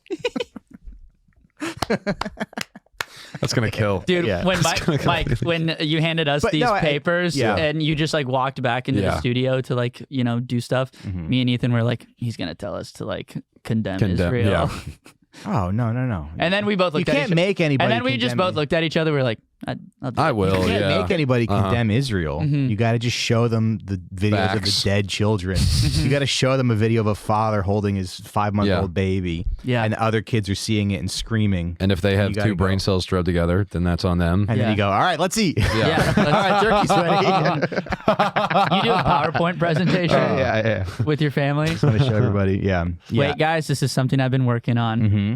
That's gonna kill. Dude, Yeah. when Mike, when you handed us these papers and you just like walked back into the studio to like, you know, do stuff, me and Ethan were like, he's going to tell us to like condemn Israel. Yeah. Oh, no. And then we both looked You at can't each make anybody And then we just condemn both looked at each other. We're like, I'll do I it. will. You can't make anybody condemn Israel. Mm-hmm. You got to just show them the videos of the Facts. dead children. You got to show them a video of a father holding his 5-month-old baby. Yeah. And other kids are seeing it and screaming. And if they have You gotta two brain go. cells strung together, then that's on them. And then you go, all right, let's eat. Yeah. All right, turkey's ready. You do a PowerPoint presentation yeah. with your family. I'm going to show everybody. Yeah. Wait, guys, this is something I've been working on. Mm-hmm.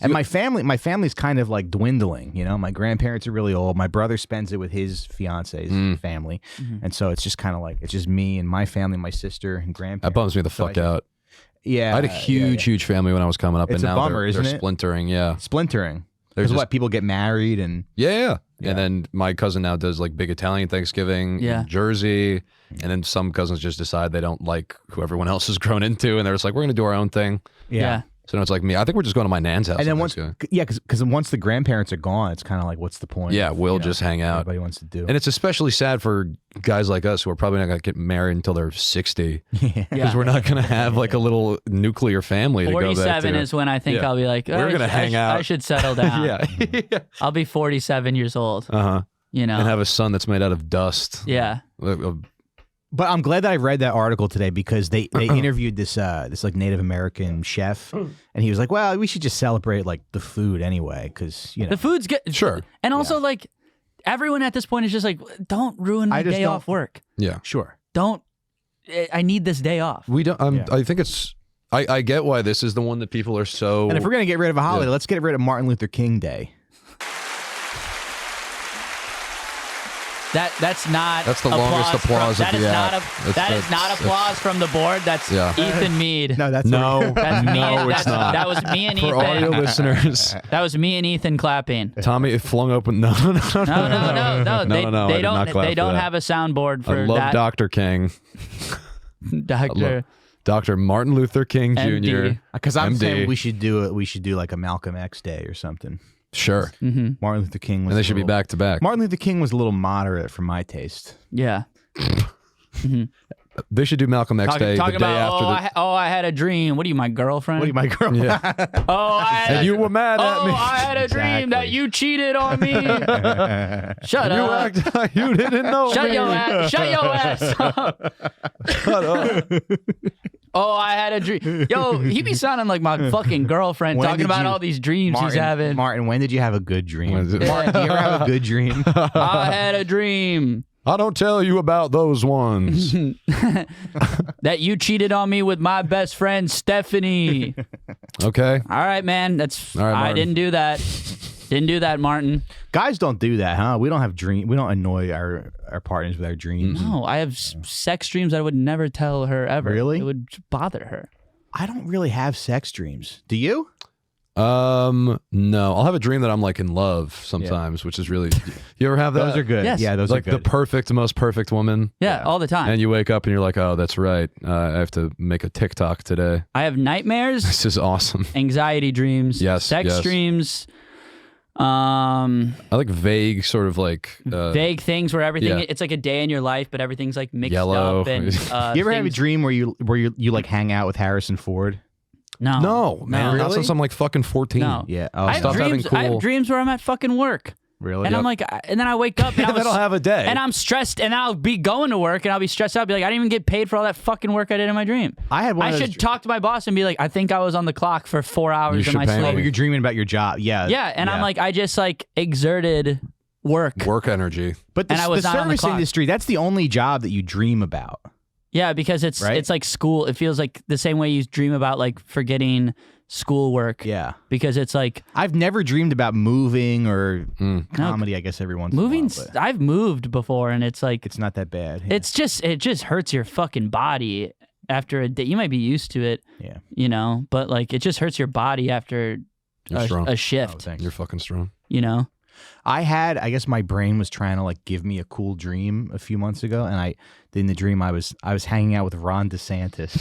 And my family's kind of like dwindling. You know, my grandparents are really old. My brother spends it with his fiance's family, and so it's just kind of like it's just me and my family, my sister and grandparents. That bums me the fuck out. Yeah, I had a huge family when I was coming up, It's and a now bummer, they're isn't it? splintering. Yeah, splintering. There's Because just- what people get married and yeah. And then my cousin now does like big Italian Thanksgiving in Jersey, and then some cousins just decide they don't like who everyone else has grown into, and they're just like, we're gonna do our own thing. Yeah. So now it's like me. I think we're just going to my nan's house. and then on once Thanksgiving. because once the grandparents are gone, it's kind of like what's the point? Yeah, of, we'll you know, just hang out. Everybody wants to do. And it's especially sad for guys like us who are probably not going to get married until they're 60. yeah. Because we're not going to have like a little nuclear family to go back 47 to. is when I think I'll be like, We're gonna hang out. I should settle down. yeah. I'll be 47 years old. Uh-huh. You know. And have a son that's made out of dust. Yeah. But I'm glad that I read that article today because they interviewed this like Native American chef, and he was like, "Well, we should just celebrate like the food anyway, because you know The food's good. Sure. And also like everyone at this point is just like, don't ruin my day off work. Yeah. sure." Don't. I need this day off. We don't. I think it's. I get why this is the one that people are so. And if we're gonna get rid of a holiday, let's get rid of Martin Luther King Day. That's not. That's the longest applause That of is the not. app. That is not applause from the board. That's Ethan Mead. No, that's No, That's me. no, it's not. That was me and For audio Ethan. listeners, That was me and Ethan clapping. Tommy it flung open. No. No. No, They I did not don't. clap They for don't that. have a soundboard for I love that. Dr. King, Dr. Martin Luther King MD. Jr. because I'm MD. saying we should do like a Malcolm X Day or something. Sure, Martin Luther King was and they a should be little- back to back. Martin Luther King was a little moderate for my taste. Yeah. They should do Malcolm X Day the Talking day about, after. I had a dream. What are you, my girlfriend? What are you, my girl? Yeah. Oh, I had And you were mad at me. I had a dream that Exactly. you cheated on me. Shut You up. act like you didn't know Shut me. your ass. Shut your ass up. Shut up. Oh, I had a dream. Yo, he be sounding like my fucking girlfriend When talking did about you- all these dreams he's having. Martin, when did you have a good dream? When is it? Martin, do you ever have a good dream? I had a dream I don't tell you about those ones. that you cheated on me with my best friend Stephanie. Okay. All right, man. That's All right, I Martin. didn't do that. Didn't do that, Martin. Guys don't do that, huh? We don't have dream. We don't annoy our partners with our dreams. No, I have sex dreams that I would never tell her ever. Really? It would bother her. I don't really have sex dreams. Do you? No. I'll have a dream that I'm like in love sometimes, which is really. You ever have that? Those are good. Yes. Yeah, those Like are the good. perfect, most perfect woman. Yeah, all the time. And you wake up and you're like, oh, that's right. I have to make a TikTok today. I have nightmares, This is awesome. anxiety dreams, Yes, sex yes. dreams, I like vague, sort of like vague things where everything yeah. it's like a day in your life, but everything's like mixed Yellow. up. And you ever have a things- dream where you like hang out with Harrison Ford? No, man. Not Really? since I'm like fucking 14. No. Yeah. Oh, I have Stop having dreams. I have cool- dreams where I'm at fucking work. Really? And I'm like, and then I wake up and And then I'll have a day. and I'm stressed, and I'll be going to work and I'll be stressed out. I'll be like, I didn't even get paid for all that fucking work I did in my dream. I had one. I should talk to my boss and be like, I think I was on the clock for 4 hours You in my should pay sleep. me. Oh, you're dreaming about your job. Yeah. Yeah, and I'm like, I just like exerted work energy. but the, and I was the not on the service clock. industry, that's the only job that you dream about. Yeah, because it's Right? it's like school. It feels like the same way you dream about like forgetting schoolwork. Yeah. Because it's like I've never dreamed about moving or comedy, I guess, every once moving. in a while. But I've moved before, and it's like it's not that bad. Yeah. it just hurts your fucking body after a day. You might be used to it, Yeah. you know, but like it just hurts your body afher You're strong. a Oh, shift, thanks. You're fucking strong. you know. I guess my brain was trying to like give me a cool dream a few months ago, and in the dream I was hanging out with Ron DeSantis.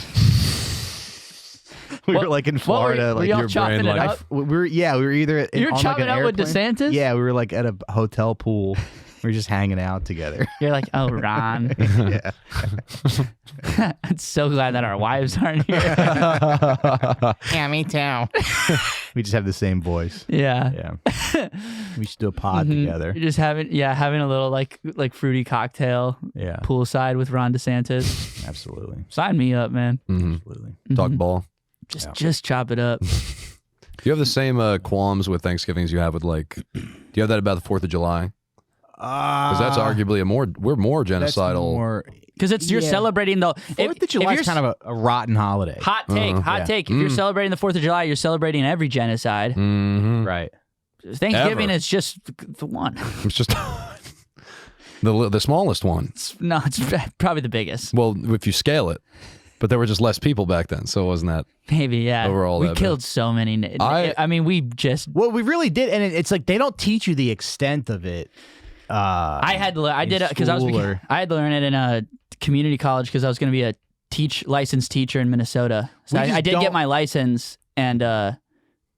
We were like in Florida, were like y'all your chopping brain, it like- up? we were either You're on chopping like an up with airplane. DeSantis? Yeah, we were like at a hotel pool. We were just hanging out together. You're like, oh, Ron. Yeah. I'm so glad that our wives aren't here. Yeah, me too. We just have the same voice. Yeah. Yeah. We should do a pod together. You're just having a little like fruity cocktail Yeah. poolside with Ron DeSantis. Absolutely. Sign me up, man. Absolutely. Talk ball. Just chop it up. Do you have the same qualms with Thanksgiving as you have with like? Do you have that about the 4th of July? Because that's arguably we're more that's genocidal. more. Because you're Yeah. celebrating the 4th of July is kind of a rotten holiday. hot take. Yeah. If you're celebrating the 4th of July, you're celebrating every genocide. Mm-hmm. Right. Thanksgiving Ever. is just the one. It's just the smallest one. It's probably the biggest. Well, if you scale it, but there were just less people back then, so it wasn't that. Maybe, yeah. Overall, we that killed so many. I mean, we just. Well, we really did, and it's like they don't teach you the extent of it. I had to. I did it because I school had to learn it in a community college because I was going to be a licensed teacher in Minnesota. So We just I did don't- get my license, and you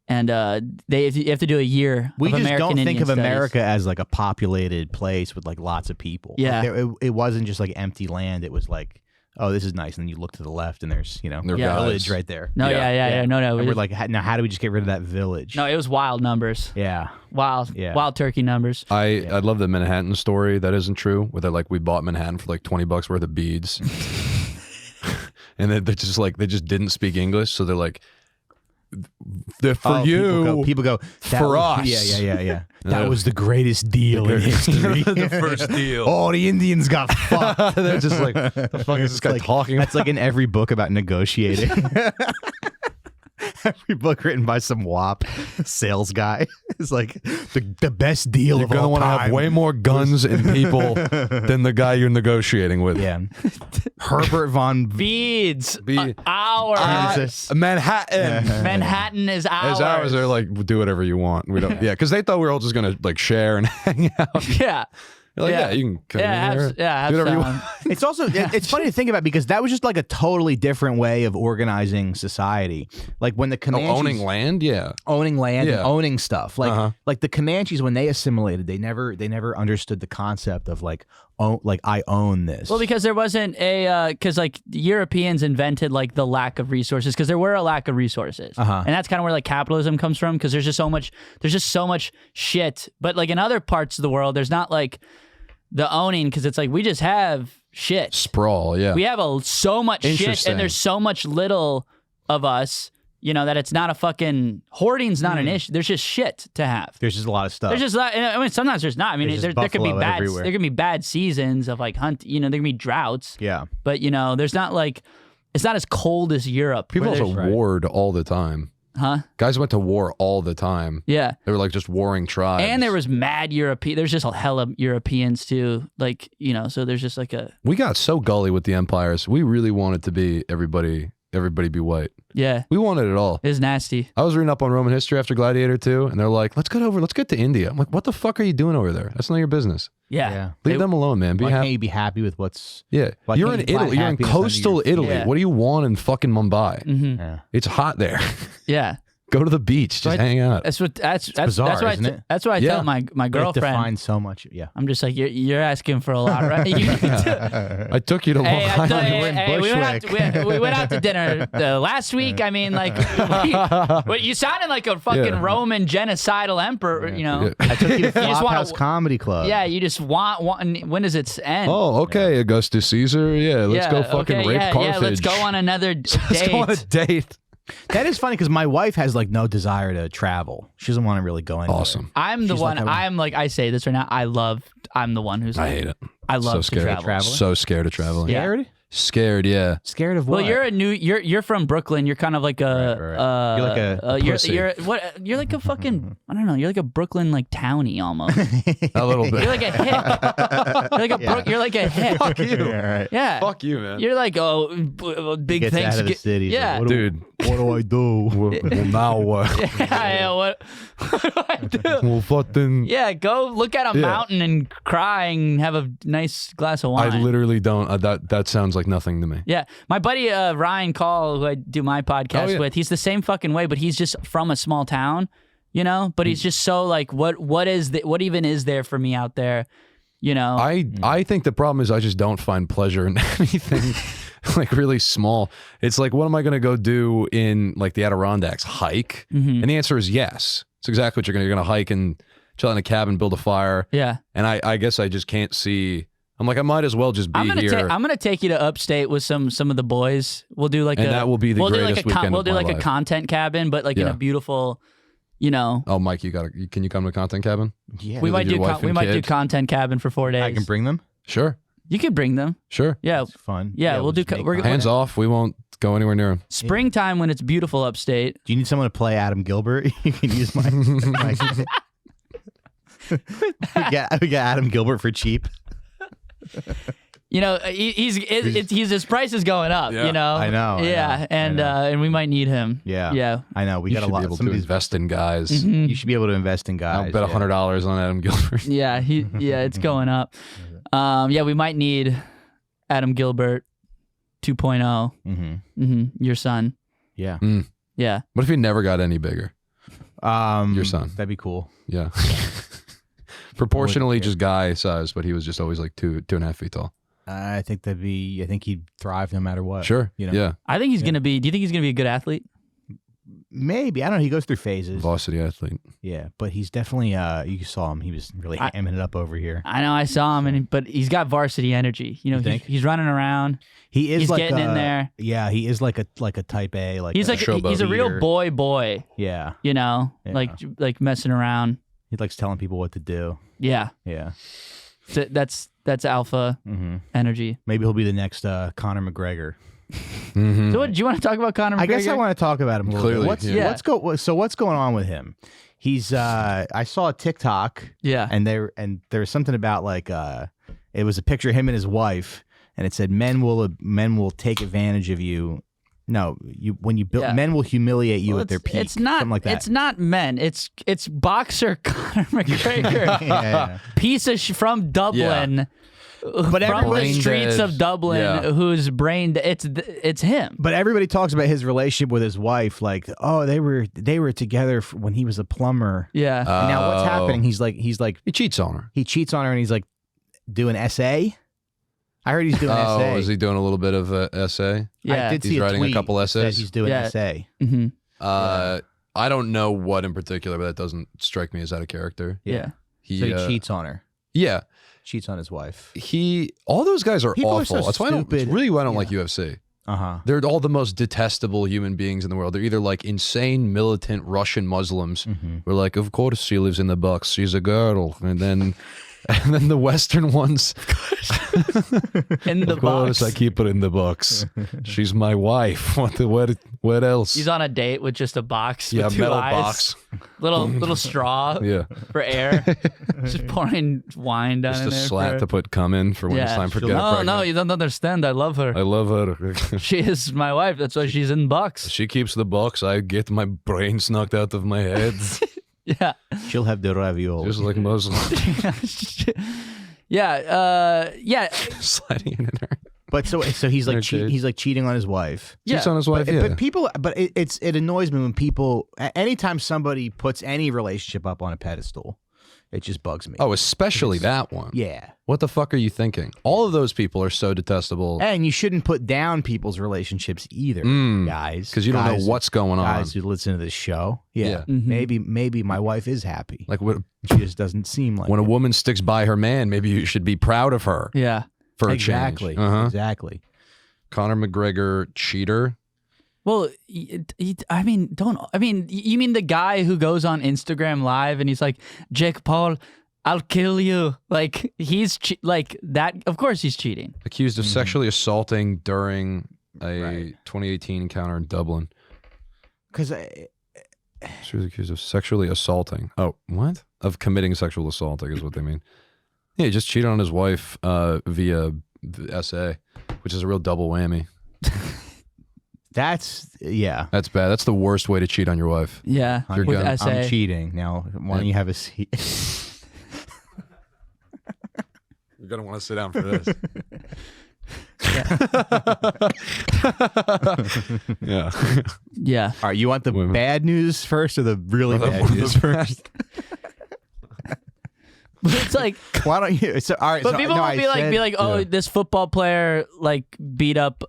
have to do a year. We of just American don't think Indian of Studies. America as like a populated place with like lots of people. Like, Yeah. it wasn't just like empty land. It was like, oh, this is nice, and then you look to the left, and there's They're a Yeah. village guys. right there. No, yeah. No. And we're like, now how do we just get rid of that village? No, it was wild numbers. Yeah. Wild turkey numbers. I love the Manhattan story. That isn't true. Where they're like, we bought Manhattan for like $20 worth of beads, and they're just like they just didn't speak English, so they're like, they're for Oh, you. People go that For was- us. Yeah. That was the greatest deal in history. The first deal. Oh, the Indians got fucked. They're just like, the fuck is this guy talking? That's like in every book about negotiating. Every book written by some WAP sales guy is like the best deal You're of gonna all want to time. have way more guns and people than the guy you're negotiating with. Yeah. Herbert von Beads. Be- Ours. Manhattan. Manhattan is ours. As ours, they're like, do whatever you want. We don't. Yeah, because they thought we were all just gonna like share and hang out. Yeah. You're like, Yeah. yeah, you can come Yeah, in here. have do whatever you some. want. It's also it's funny to think about because that was just like a totally different way of organizing society. Like when the Comanches Owning land, yeah. owning land and Yeah. owning stuff. Like Uh-huh. like the Comanches when they assimilated, they never understood the concept of like I own this. Well, because there wasn't because like the Europeans invented like the lack of resources because there were a lack of resources, Uh-huh. and that's kind of where like capitalism comes from because there's just so much shit. But like in other parts of the world, there's not like the owning because it's like we just have shit. Sprawl, yeah. We have so much shit, Interesting. and there's so much little of us. You know that it's not a fucking hoarding's not an issue. There's just shit to have. There's just a lot of stuff. There's just I mean sometimes there's not. I mean There's just there could be buffalo bad everywhere. there could be bad seasons of like hunt. You know there can be droughts. yeah. But you know, there's not like it's not as cold as Europe. People where also there's- warred all the time. huh? Guys went to war all the time. Yeah. They were like just warring tribes. And there was mad European. There's just a hella Europeans too. Like you know, so there's just like a We got so gully with the empires. We really wanted to be everybody be white. yeah. We wanted it all. It's nasty. I was reading up on Roman history after Gladiator 2, and they're like, let's get to India. I'm like, what the fuck are you doing over there? That's none of your business. Yeah. Yeah. Leave them alone, man. Be Why can't happy. you be happy with what's Yeah. Why You're can't in you find Italy. You're in happiness under coastal your feet? Italy. Yeah. What do you want in fucking Mumbai? hmm yeah. It's hot there. Yeah. Go to the beach. Just hang out. That's bizarre, that's why isn't it? that's why I tell my It girlfriend. defines so much. Yeah. I'm just like you're asking for a lot, right? You need to- I took you to Long Hey, I Island. thought- We're in hey, we went out to dinner last week. I mean, like, you sounded like a fucking Yeah. Roman genocidal emperor. You know, I took you to just wanna- Flophouse Comedy Club. yeah. You just want. When does it end? Oh, okay, Augustus Caesar. Yeah, let's go fucking okay, rape Carthage. Yeah, let's go on another date. Let's go on a date. That is funny because my wife has like no desire to travel. She doesn't want to really go anywhere. Awesome. I'm the She's one. like, I'm like I say this right now. I'm the one who's. I hate it. I love so to scared. travel. So scared of traveling. Yeah. Scared? Scared, yeah. Scared of what? Well, you're from Brooklyn. You're kind of like a You're like a pussy. you're like a fucking I don't know. You're like a Brooklyn like townie almost. A little bit. You're like a hick. You're like a you're like a hick. Fuck you. Yeah, right. Yeah. Fuck you, man. You're like big Gets things. out of the city. Yeah. Like, Dude, what do I do? well, now what? yeah. What do I do? Well, fucking. Yeah. Go look at a Yeah. mountain and cry and have a nice glass of wine. I literally don't. That sounds like nothing to me. Yeah, my buddy Ryan Call, who I do my podcast with, he's the same fucking way, but he's just from a small town, you know. But he's just so like, what even is there for me out there, you know? I think the problem is I just don't find pleasure in anything like really small. It's like, what am I going to go do in like the Adirondacks? Hike? Mm-hmm. And the answer is yes. It's exactly what you're going to hike and chill in a cabin, build a fire. Yeah, And I guess I just can't see. I'm like, I might as well just be here. I'm gonna take you to upstate with some of the boys. We'll do like And that will be the greatest weekend We'll of do my like a life. content cabin, but like in Yeah. a beautiful, you know. Oh, Mike, can you come to Content Cabin? Yeah. We with might your do wife we and might do kid? content cabin for 4 days. I can bring them. Sure. You could bring them. Sure. Yeah, It's fun. Yeah, we'll do just make we're- content. Hands off. We won't go anywhere near him. springtime when it's beautiful upstate. Do you need someone to play Adam Gilbert? You can use my. we got Adam Gilbert for cheap. You know, he's his price is going up. Yeah, you know, I know, Yeah, and we might need him. Yeah. Yeah. I know. We You got a should lot. be able Some to of these. invest in guys. Mm-hmm. You should be able to invest in guys. I'll bet yeah. $100 on Adam Gilbert. Yeah, it's going up. Yeah, we might need Adam Gilbert 2.0. Mm-hmm. Your son. Yeah. Yeah. What if he never got any bigger? Your son. That'd be cool. Yeah. Proportionally just guy size, but he was just always like 2.5 feet tall. I think that'd be. I think he'd thrive no matter what. Sure. You know? Yeah. I think he's gonna be. Do you think he's gonna be a good athlete? Maybe. I don't know. He goes through phases. Varsity athlete. Yeah, but he's definitely. You saw him. He was really hamming it up over here. I know I saw him, but he's got varsity energy. You know, think? he's running around. He is He's like getting in there. Yeah, he is like a type A. Like He's like showboat he's a real leader. boy. Yeah, You know, Yeah. like messing around. he likes telling people what to do. Yeah, Yeah. so that's alpha Mm-hmm. energy. Maybe he'll be the next Conor McGregor. Mm-hmm. So, what do you want to talk about, Conor McGregor? I guess I want to talk about him a little Clearly, bit. yeah. What's going on with him? He's I saw a TikTok Yeah. and there was something about like it was a picture of him and his wife and it said men will take advantage of you. No, when you build Yeah. men will humiliate you Well, at their peak. It's not something like that. It's not men. It's boxer Conor McGregor, yeah. piece of from Dublin. But from the everybody- streets of Dublin, Yeah. who's brain. It's him. But everybody talks about his relationship with his wife, like, oh, they were together when he was a plumber. Yeah. And now what's happening? He's like He cheats on her. he cheats on her and he's like doing essay. I heard he's doing Oh, essay. is he doing a little bit of essay? Yeah. I did He's see writing a tweet couple that essays? he's doing Yeah. essay. hmm I don't know what in particular, but that doesn't strike me as out of character. Yeah. He, So he cheats on her. Yeah. Cheats on his wife. All those guys are People are awful. so That's why stupid. it's really why I don't Yeah. like UFC. Uh-huh. They're all the most detestable human beings in the world. They're either like insane militant Russian Muslims Mm-hmm. who are like, of course she lives in the box, she's a girl, and then the Western ones, In the of course box. I keep her in the box. She's my wife. What else? He's on a date with just a box. Yeah, with two metal eyes, box. Little straw Yeah, for air. Just pouring wine down just in a there. slat for- to put cum in for when it's Yeah. time for She'll- getting No, pregnant. no, you don't understand. I love her. I love her. She is my wife. That's why she's in box. She keeps the box. I get my brains knocked out of my head, Yeah. She'll have the ravioli. just like Muslim Yeah. Yeah. sliding in her. But so he's like Okay. he's like cheating on his wife. Yeah. Cheats on his wife. But, Yeah. but people, but it annoys me when people, anytime somebody puts any relationship up on a pedestal, it just bugs me. Oh, especially that one. Yeah. What the fuck are you thinking? All of those people are so detestable. And you shouldn't put down people's relationships either, guys. Because you don't know what's going on. Guys who listen to this show. Yeah. Maybe my wife is happy. Like what, She just doesn't seem like when a it. woman sticks by her man, maybe you should be proud of her Yeah. for a Exactly. change. Uh-huh. Exactly. Conor McGregor, cheater. Well, I mean, you mean the guy who goes on Instagram Live and he's like, Jake Paul, I'll kill you. Like, he's like that. Of course he's cheating. Accused of sexually assaulting during a 2018 encounter in Dublin. Because She was accused of sexually assaulting. Oh, what? Of committing sexual assault, I guess what they mean. Yeah, he just cheated on his wife via the SA, which is a real double whammy. that's, yeah. That's bad. That's the worst way to cheat on your wife. Yeah. I'm, With gonna- SA. I'm cheating. Now, why don't you have a seat? You're going to want to sit down for this. Yeah. Yeah. All right, you want the Women. bad news first or the really bad news first? But it's like, Why don't you? So, all right, but so, people no, won't I be said- like, oh, yeah. this football player like beat up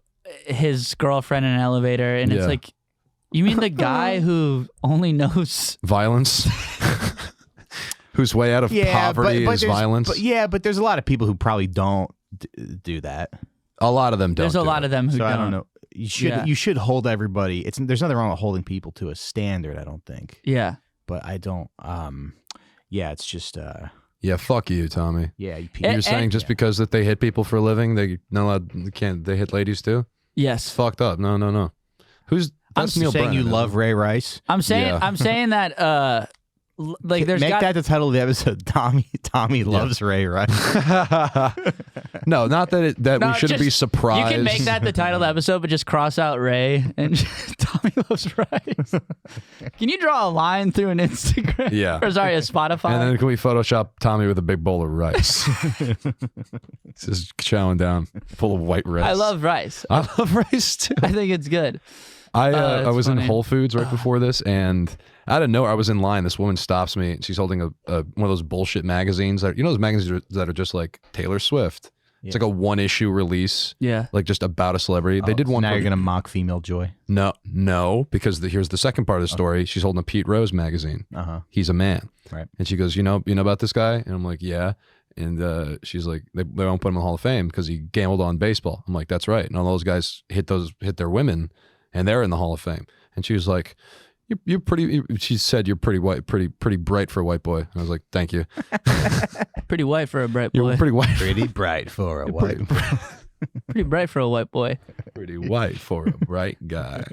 his girlfriend in an elevator, and it's Yeah. like, you mean the guy who only knows? Violence. Whose way out of poverty is there's- violence. But there's a lot of people who probably don't do that. A lot of them don't. There's a lot of them who So don't. I don't know. You should hold everybody. There's nothing wrong with holding people to a standard. I don't think. Yeah. But I don't. Yeah, it's just. Yeah, fuck you, Tommy. Yeah, you You're saying just because that they hit people for a living, they can't they hit ladies too? Yes. It's fucked up. No. Who's I'm that's Neil saying Brennan, you isn't love it? Ray Rice. I'm saying Yeah. I'm saying that like there's Make got that the title of the episode. Tommy loves Ray Rice. No, not that that No, we shouldn't be just- surprised. You can make that the title of the episode, but just cross out Ray and Tommy loves Rice. Can you draw a line through an Instagram? Yeah. Or sorry, a Spotify? And then can we Photoshop Tommy with a big bowl of rice? Just chowing down, full of white rice. I love rice. I love rice too. I think it's good. I It's was funny. in Whole Foods right before this, and out of nowhere, I was in line. This woman stops me. And she's holding a one of those bullshit magazines. That, you know those magazines that are just like Taylor Swift. It's like a one-issue release, Yeah. like just about a celebrity. They did one. Now for- you're gonna mock female joy. No, because here's the second part of the story. She's holding a Pete Rose magazine. He's a man, Right. and she goes, you know about this guy? And I'm like, yeah. And she's like, they won't put him in the Hall of Fame because he gambled on baseball. I'm like, that's right. And all those guys hit their women, and they're in the Hall of Fame. And she was like, you're pretty. She said you're pretty white, pretty bright for a white boy. And I was like, thank you. Pretty white for a bright boy. You're pretty white. Pretty bright for a white. Pretty bright for a white boy. Pretty white for a bright guy.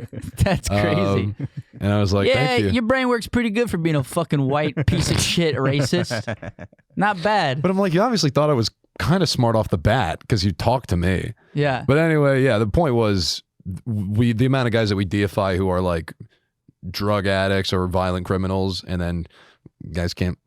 That's crazy. And I was like, yeah, thank you. your brain works pretty good for being a fucking white piece of shit racist. Not bad. But I'm like, you obviously thought I was kind of smart off the bat because you talked to me. Yeah. But anyway, yeah, the point was the amount of guys that we deify who are like drug addicts or violent criminals, and then guys can't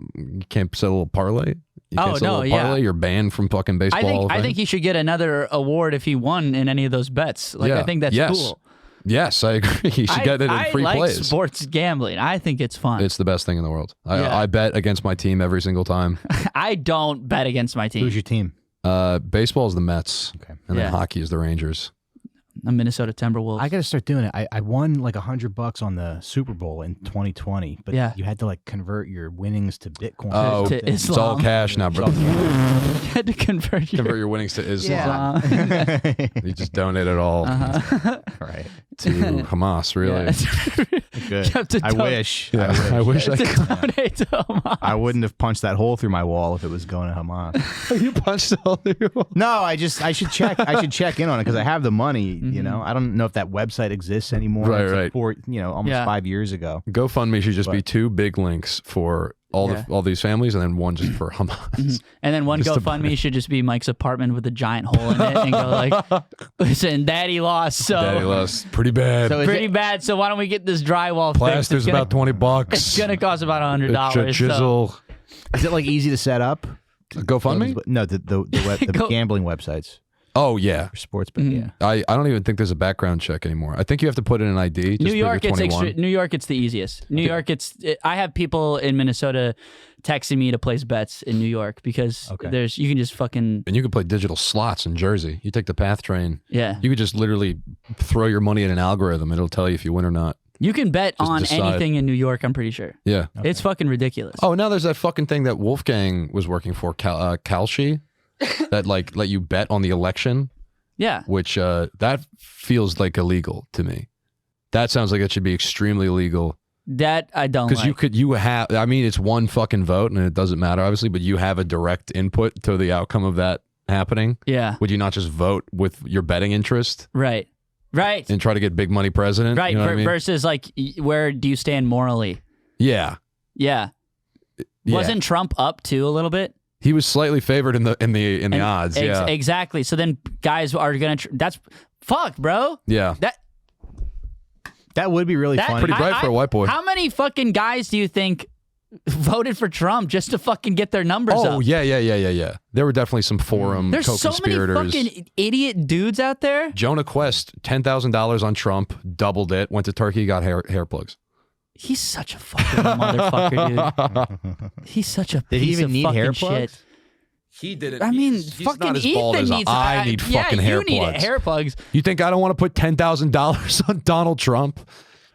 settle a parlay. You can't Oh, settle no, a yeah. parlay. You're banned from fucking baseball. I think he should get another award if he won in any of those bets. Like, I think that's cool. Yes, I agree. He should get it in I free like plays. sports gambling. I think it's fun. It's the best thing in the world. Yeah. I bet against my team every single time. I don't bet against my team. Who's your team? Baseball is the Mets, Okay. and Yeah. then hockey is the Rangers. The Minnesota Timberwolves. I got to start doing it. I won like $100 on the Super Bowl in 2020, but Yeah. you had to like convert your winnings to Bitcoin. Oh, to it's all Islam. cash now, bro. you had to convert your. Convert your winnings to Islam. Islam. You just donate it all Right. to Hamas, really. Yeah. Good. You have to I don- wish. Yeah, I wish I to could. donate to Hamas. I wouldn't have punched that hole through my wall if it was going to Hamas. You punched all through your wall. No, I should check. I should check in on it because I have the money. You know, I don't know if that website exists anymore. Right, It's like right. 4, almost Yeah. 5 years ago. GoFundMe should just be 2 big links for all these families, and then one just for Hamas. And then one Just to- GoFundMe should just be Mike's apartment with a giant hole in it, and go like, "Listen, Daddy lost, so Daddy lost pretty bad. So is pretty it- bad. So why don't we get this drywall fixed? Plaster's It's gonna- about $20. It's gonna cost about $100. It's a chisel. Is it like easy to set up? GoFundMe? No, the Go- gambling websites. Oh yeah, for sports betting. Yeah. I don't even think there's a background check anymore. I think you have to put in an ID. Just New York, you're it's 21. New York, it's the easiest. New York, I have people in Minnesota texting me to place bets in New York because you can just fucking And you can play digital slots in Jersey. You take the PATH train. yeah. You could just literally throw your money in an algorithm. It'll tell you if you win or not. You can bet Just on decide. anything in New York. I'm pretty sure Yeah. it's fucking ridiculous. Oh, now there's that fucking thing that Wolfgang was working for, Kalshi, that like let you bet on the election, Yeah, which that feels like illegal to me. That sounds like it should be extremely illegal. that I don't Because like. you have, I mean, it's one fucking vote and it doesn't matter, obviously, but you have a direct input to the outcome of that happening. Yeah, Would you not just vote with your betting interest right. and try to get big money president? Right, You know what I mean? versus like, where do you stand morally? Yeah. Yeah. Yeah. Wasn't Trump up too a little bit? He was slightly favored in the odds. Yeah. Exactly. So then guys are gonna. That's fuck, bro. Yeah. That would be really funny. Pretty bright for a white boy. How many fucking guys do you think voted for Trump just to fucking get their numbers up? Oh, yeah. There were definitely some forum There's so many co-conspirators. fucking idiot dudes out there. Jonah Quest, $10,000 on Trump, doubled it, went to Turkey, got hair plugs. He's such a fucking motherfucker, dude. He's such a Did piece he even of need fucking hair shit. plugs? He did it. I mean, he's fucking not as bald Ethan as needs. I need fucking hair you need plugs. hair plugs. You think I don't want to put $10,000 on Donald Trump?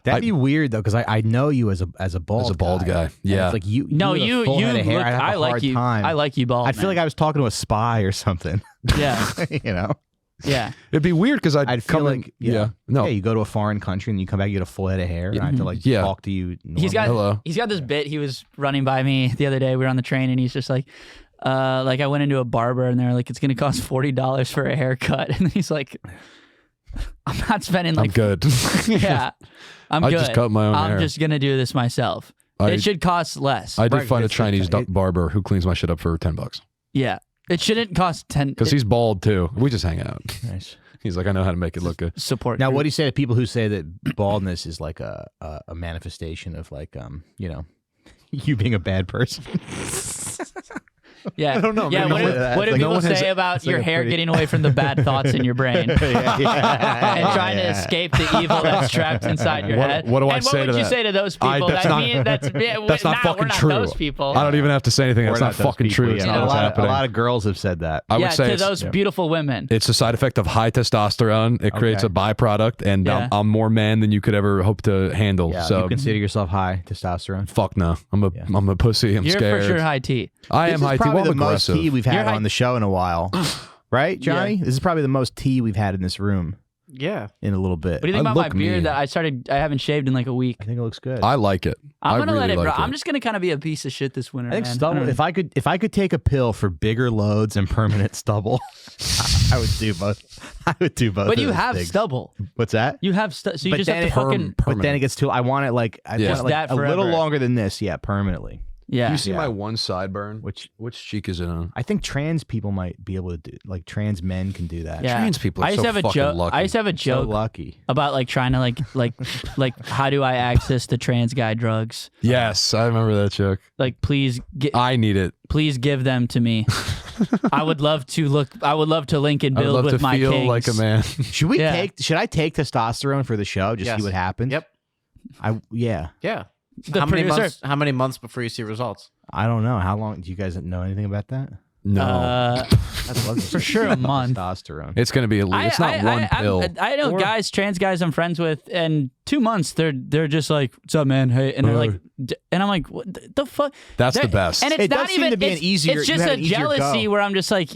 That'd be weird though, because I know you as a bald guy. And Yeah. it's like you. No, have a you full head of hair, look. I'd have a I like hard you. time. I like you bald. I'd feel like I was talking to a spy or something. Yeah, you know. yeah. It'd be weird because I'd feel come like in, no. Yeah, you go to a foreign country and you come back, you get a full head of hair, and I have to like Yeah. talk to you. He's got Hello. he's got this bit. He was running by me the other day. We were on the train, and he's just like I went into a barber, and they're like, it's gonna cost $40 for a haircut, and he's like, I'm not spending like I'm good. yeah, I'm I good. just cut my own I'm hair. just gonna do this myself. It should cost less. I did Right, find a it's Chinese like- barber who cleans my shit up for $10 yeah, it shouldn't cost 10. because he's bald too. We just hang out. Nice. He's like, I know how to make it look good. support. Now, group. what do you say to people who say that baldness is like a manifestation of like you being a bad person? Yeah, I don't know. Yeah, Maybe what no do, one- what do like, people no one has- say about it's like your a hair pretty- getting away from the bad thoughts in your brain and trying to escape the evil that's trapped inside your head? What do I and say what to would you that? say to those people? That's not- That's not fucking we're not true. Those people. I don't even have to say anything. That's We're not those fucking people, true. yeah. It's A not what's lot happening. a lot of girls have said that. I would Yeah, say to it's, those beautiful women. it's a side effect of high testosterone. It creates a byproduct, and Yeah. I'm more man than you could ever hope to handle. Yeah, So you consider yourself high testosterone. fuck no. I'm a pussy. I'm You're scared. for sure high T. I This am is high T. probably Well, I'm the most aggressive. tea we've had You're high- on the show in a while, right, Johnny? Yeah. This is probably the most tea we've had in this room Yeah. in a little bit. What do you think about my beard that I haven't shaved in like a week? I think it looks good. I like it. I'm gonna really let it like grow. I'm just gonna kind of be a piece of shit this winter. I think man. stubble. I don't know. If I could take a pill for bigger loads and permanent stubble, I would do both. I would do both. But of you those have things. stubble. What's that? You have so you But just then have to it- fucking But then it gets too. I want it like I Yeah. want it like That a little forever. longer than this. Yeah, permanently. yeah. You see Yeah. my one sideburn? Which cheek is it on? I think trans people might be able to do. Like trans men can do that. Yeah. Trans people are I used so to have a fucking joke. lucky. I used to have a So joke lucky. about like trying to like how do I access the trans guy drugs? Yes, I remember that joke. Like please I need it. please give them to me. I would love to link and I would build love with to my feel kings. like a man. Should we Yeah. Should I take testosterone for the show? Just Yes. see what happens. Yep. Yeah. Yeah. The how many producer- months? How many months before you see results? I don't know how long. Do you guys know anything about that? No, I'd love to For see sure a month. testosterone. it's gonna be at least. It's not one pill. I know guys, trans guys I'm friends with, and 2 months they're just like, "What's up, man?" Hey, and they're like, and I'm like, "What the fuck?" That's the They're- best. And it's It not does seem even to be an it's, easier- It's you just have a an easier jealousy go. where I'm just like,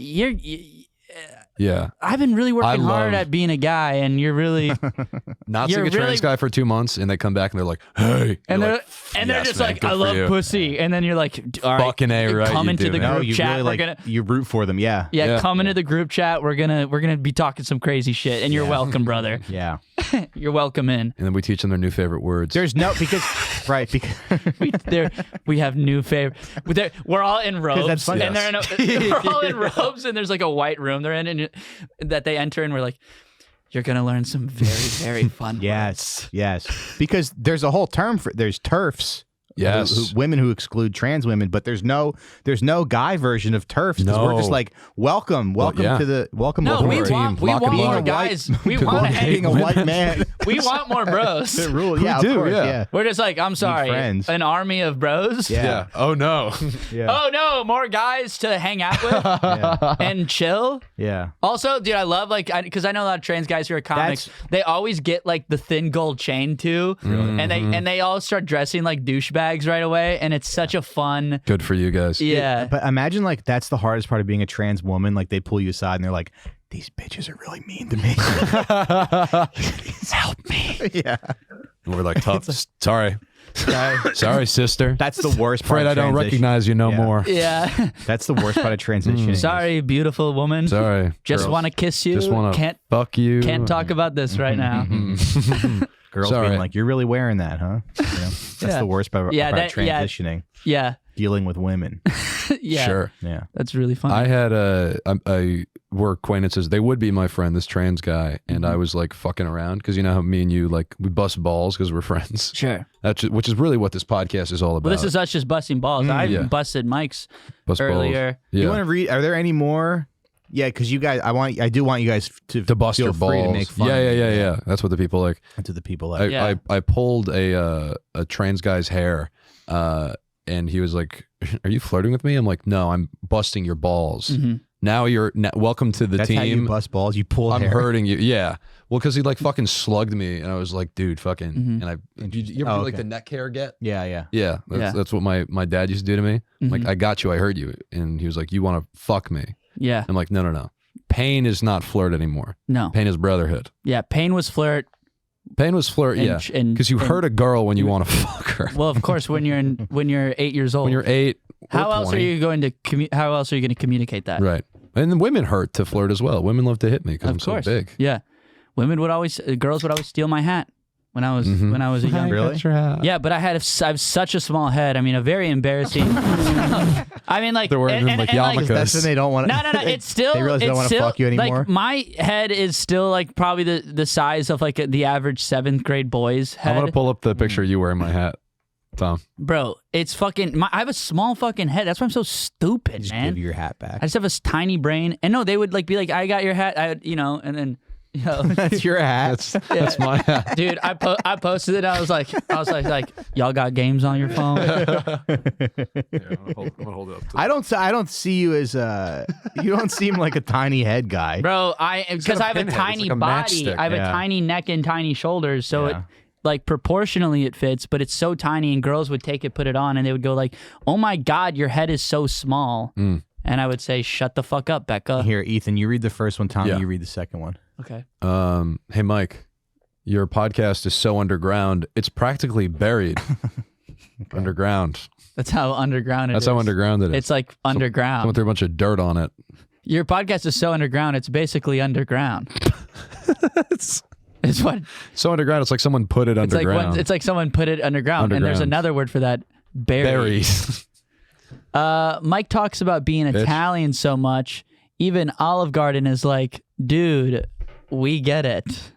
Yeah, I've been really working love- hard at being a guy, and you're really, not You're seeing a trans really- guy for 2 months, and they come back and they're like, "Hey," and You're they're like, and they're "Yes, just man, like, good "I for love you." pussy," and then you're like, "All right, Fucking A, right, come you into do, the man. No, group you chat. really We're like gonna." you root for them. Yeah. Yeah. Come into the group chat. We're gonna be talking some crazy shit, and you're welcome, brother. Yeah. You're welcome in. And then we teach them their new favorite words. There's no because right because We have new favorite. We're all in robes, that's funny. and they're we're all in robes, and there's like a white room they're in, and that they enter, and we're like, "You're gonna learn some very very fun." yes because there's a whole term for there's TERFs. Yes. Women who exclude trans women, but there's no guy version of TERFs because we're just No. like welcome yeah. to the welcome No, aboard. we want more in. guys. We want to Being a hang. white man. We want more bros. The rule, yeah, do, of course, yeah. yeah. We're just like, I'm sorry, friends. an army of bros. Yeah. Oh no. Yeah. Oh no, more guys to hang out with Yeah. and chill. Yeah. Also, dude, I love because I know a lot of trans guys who are comics. They always get like the thin gold chain too, and they all start dressing like douchebags right away, and it's such a fun. Good for you guys. Yeah, But imagine like that's the hardest part of being a trans woman. Like they pull you aside and they're like, "These bitches are really mean to me. help me. Yeah. And we're like, tough. Sorry. Sorry, sister. That's the worst part. Afraid of I don't transition. recognize you no Yeah. more. Yeah, That's the worst part of transitioning. sorry, beautiful woman. Sorry. Just Girls. want to kiss you. Just want to Can't fuck you. talk about this right now. Girls Sorry. being like, "You're really wearing that, huh?" You know? That's Yeah. the worst part Yeah, about that- yeah. transitioning. Yeah, Dealing with women. yeah. Sure. Yeah. That's really fun. I had we're acquaintances. They would be my friend, this trans guy, and I was like fucking around because you know how me and you like we bust balls because we're friends. Sure. Which is really what this podcast is all about. Well, this is us just busting balls. I yeah. busted Mike's Bust balls. earlier. Yeah. You want to read? Are there any more? Yeah, because you guys, I do want you guys to to bust feel your balls. free to make fun. yeah, of yeah, me. yeah, yeah. That's what the people like. To the people like, I pulled a trans guy's hair, and he was like, "Are you flirting with me?" I'm like, "No, I'm busting your balls." Now welcome to the that's team. how you bust balls. You pull I'm hair. hurting you. Yeah. Well, because he like fucking slugged me, and I was like, "Dude, fucking." And you ever Oh, do, like okay. the neck hair get? Yeah, yeah. Yeah, that's what my dad used to do to me. Like, I got you, I heard you, and he was like, "You want to fuck me?" Yeah. I'm like, no. Pain is not flirt anymore. No. Pain is brotherhood. Yeah. Pain was flirt. Pain was flirt, And- yeah. and- Because you and- hurt a girl when you want to fuck her. Well, of course, when you're 8 years old. When you're 8, or how else 20. are you going to how else are you going to communicate that? Right. And then women hurt to flirt as well. Women love to hit me because Of I'm course. so big. Yeah. Girls would always steal my hat when I was Mm-hmm. a young. Really? Yeah, but I have such a small head. I mean, a very embarrassing. I mean, like They're wearing them like yarmulkes. That's when they don't want to. No. It's still. They realize they it's don't wanna still, fuck you anymore? Like my head is still like probably the size of like the average 7th grade boy's head. I'm going to pull up the picture of you wearing my hat, Tom. Bro, it's fucking. I have a small fucking head. That's why I'm so stupid, Just man. give your hat back. I just have a tiny brain, and no, they would like be like, "I got your hat," and then. That's your hat. That's my hat. Dude, I posted it. I was like, y'all got games on your phone? I'm gonna hold it up. I don't see you as you don't seem like a tiny head guy. Bro, because I have a pinhead. tiny It's like a body. matchstick. I have a Yeah. tiny neck and tiny shoulders, so it Yeah. like proportionally it fits, but it's so tiny, and girls would take it, put it on, and they would go like, "Oh my God, your head is so small," and I would say, "Shut the fuck up, Becca." Here, Ethan, you read the first one. Tommy, Yeah. you read the second one. Okay. Hey, Mike, your podcast is so underground, it's practically buried underground. That's how underground it is. That's how underground it is. It's like underground. Someone threw a bunch of dirt on it. Your podcast is so underground, it's basically underground. It's It's what so underground, it's like someone put it it's like. underground. It's like someone put it underground, and there's Underground. another word for that. Buried. Buried. Mike talks about being Bitch. Italian so much. Even Olive Garden is like, dude, we get it.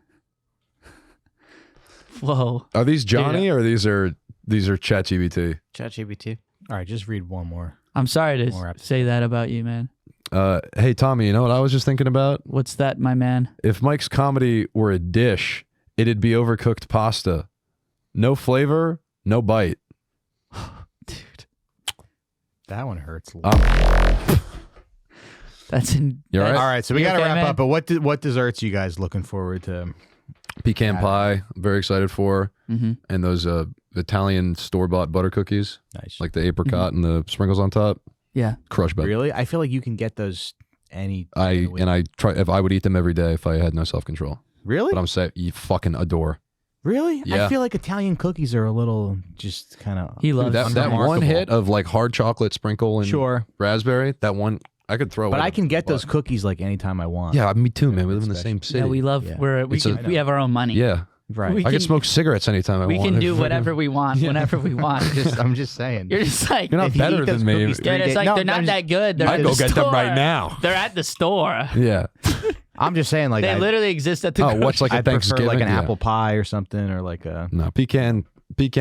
Whoa. Are these Johnny or these are ChatGPT? ChatGPT. All right, just read one more. I'm sorry More to episodes. say that about you, man. Hey Tommy, you know what I was just thinking about? What's that, my man? If Mike's comedy were a dish, it'd be overcooked pasta. No flavor, no bite. Dude, That one hurts. A lot. that's in. You all right? All right, so we You got to okay, wrap man? up. But what desserts are you guys looking forward to? Pecan pie, I'm very excited for. Mhm. And those Italian store-bought butter cookies, Nice. like the apricot and the sprinkles on top. Yeah. Crush butter. Really? I feel like you can get those any. day of the week. I try if I would eat them every day if I had no self-control. Really? But I'm saying you fucking adore. Really? Yeah. I feel like Italian cookies are a little just kind of. He loves That one Unremarkable. hit of like hard chocolate sprinkle and Sure, raspberry, that one I could throw. but away. I can get those cookies like anytime I want. Yeah, me too, man. We Yeah, live in the especially. same city. Yeah, we love. Yeah. We It's a- can, we have our own money. Yeah, Right. We I can- can smoke cigarettes anytime I We want. can do whatever we want whenever we want. I'm just saying. You're just like, You're not If you better eat those than me. cookies dude, 3 it's days- like No, they're not I'm that good. They're I'd at go the get them right store. now. They're at the store. Yeah. I'm just saying, like, They literally exist at the. Oh, what's like a I prefer Thanksgiving? like an Yeah. apple pie or something, or like a No, pecan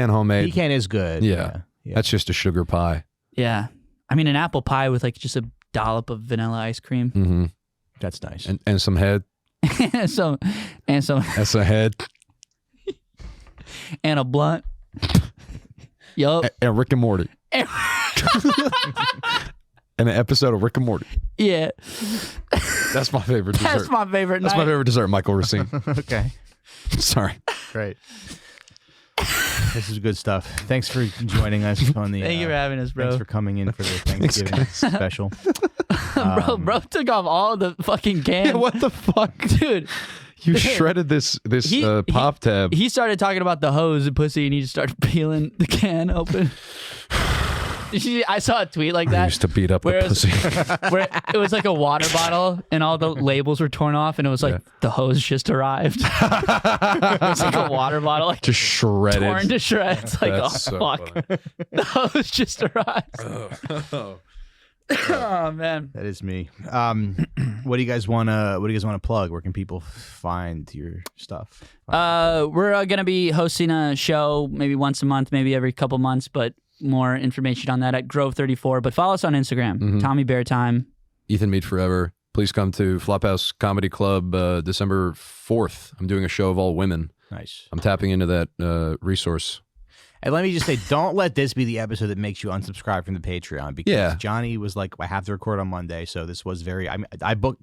homemade. pecan is good. Yeah. Yeah. That's just a sugar pie. Yeah. I mean, an apple pie with like just a dollop of vanilla ice cream. Mm-hmm. That's nice. And some head. so, That's a head. and a blunt. Yup. And Rick and Morty. And an episode of Rick and Morty. Yeah. That's my favorite dessert. That's my favorite That's night. my favorite dessert, Michael Recine. Okay. Sorry. Great. This is good stuff. Thanks for joining us on the. Thank you for having us, bro. Thanks for coming in for the Thanksgiving special. Bro took off all the fucking can. Yeah, what the fuck? Dude. You shredded this pop tab. He started talking about the hose and pussy, and he just started peeling the can open. I saw a tweet like I that. used to beat up the where it was- pussy. Where it was like a water bottle, and all the labels were torn off, and it was like the hose just arrived. It was like a water bottle, like Just shredded. torn to shreds. Like, That's so fuck, funny. the hose just arrived. Oh man. That is me. What do you guys want to plug? Where can people find your stuff? We're gonna be hosting a show maybe once a month, maybe every couple months, but more information on that at Grove 34. But follow us on Instagram, Tommy Bear Time. Ethan Mead Forever. Please come to Flophouse Comedy Club December 4th. I'm doing a show of all women. Nice. I'm tapping into that resource. And let me just say, don't let this be the episode that makes you unsubscribe from the Patreon, because Johnny was like, I have to record on Monday, so this was very.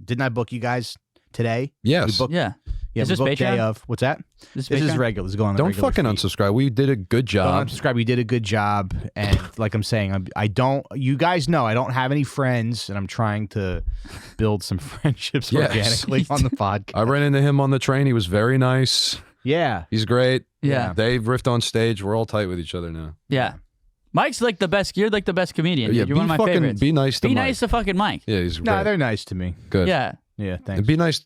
Didn't I book you guys today? Yes. We booked, Yeah. yeah. Is We this booked Patreon? day of. What's that? This This is Patreon? regular. This is going on. Don't regular fucking feed. unsubscribe. We did a good job. Don't unsubscribe. We did a good job, and like I'm saying, I don't. You guys know I don't have any friends, and I'm trying to build some friendships Yes. organically on the podcast. I ran into him on the train. He was very nice. Yeah. He's great. Yeah. Dave riffed on stage. We're all tight with each other now. Yeah. Mike's like the best. You're like the best comedian. Yeah, Dude. You're one of my favorites. Be nice to Be Mike. nice to fucking Mike. Yeah, he's No, great. they're nice to me. Good. Yeah. Yeah, thanks. And be nice.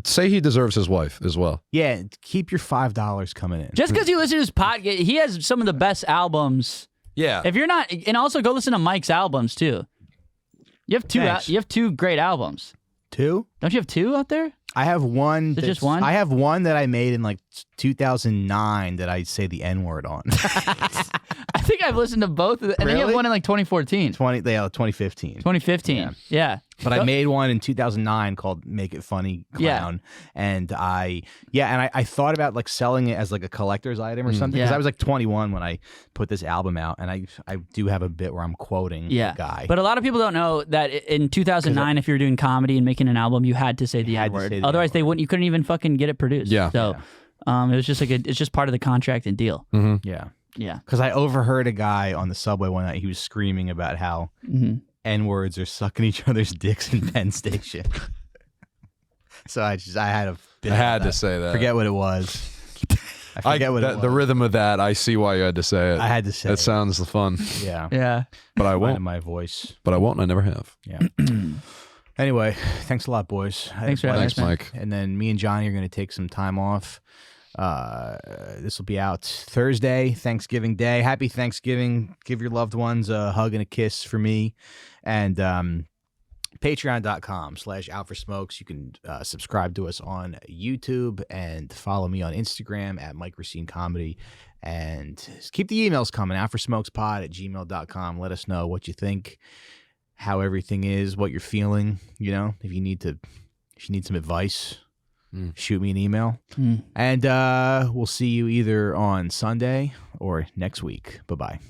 Say he deserves his wife as well. Yeah, keep your $5 coming in. Just because you listen to his podcast, he has some of the best albums. Yeah. If you're not, and also go listen to Mike's albums too. You have two. Thanks. You have two great albums. Two? Don't you have two out there? I have one. Is it just one? I have one that I made in like 2009 that I say the N word on. I think I've listened to both of them. And then you have Really? one in like 2014, 2015. 2015. Yeah. But I made one in 2009 called "Make It Funny Clown," and I thought about like selling it as like a collector's item or something, because Yeah. I was like 21 when I put this album out, and I do have a bit where I'm quoting the guy. But a lot of people don't know that in 2009, if you were doing comedy and making an album, you had to say the had to N-word. say the Otherwise, N-word. they wouldn't. You couldn't even fucking get it produced. Yeah. So, it was just like it's just part of the contract and deal. yeah, Yeah. because I overheard a guy on the subway one night. He was screaming about how N-words are sucking each other's dicks in Penn Station. So I had a bit I had of that. to say that. Forget what it was. I forget what it was. The rhythm of that, I see why you had to say it. I had to say That it. sounds fun. Yeah. Yeah. But I Mine won't. in my voice. But I won't and I never have. Yeah. Anyway, thanks a lot, boys. Thanks for having Thanks, us, man. Mike. And then me and Johnny are going to take some time off. This will be out Thursday, Thanksgiving Day. Happy Thanksgiving. Give your loved ones a hug and a kiss for me. And patreon.com/outforsmokes. You can subscribe to us on YouTube and follow me on Instagram at Mike Recine Comedy. And keep the emails coming, outforsmokespod@gmail.com. Let us know what you think, how everything is, what you're feeling. You know, if you need some advice, shoot me an email. And we'll see you either on Sunday or next week. Bye-bye.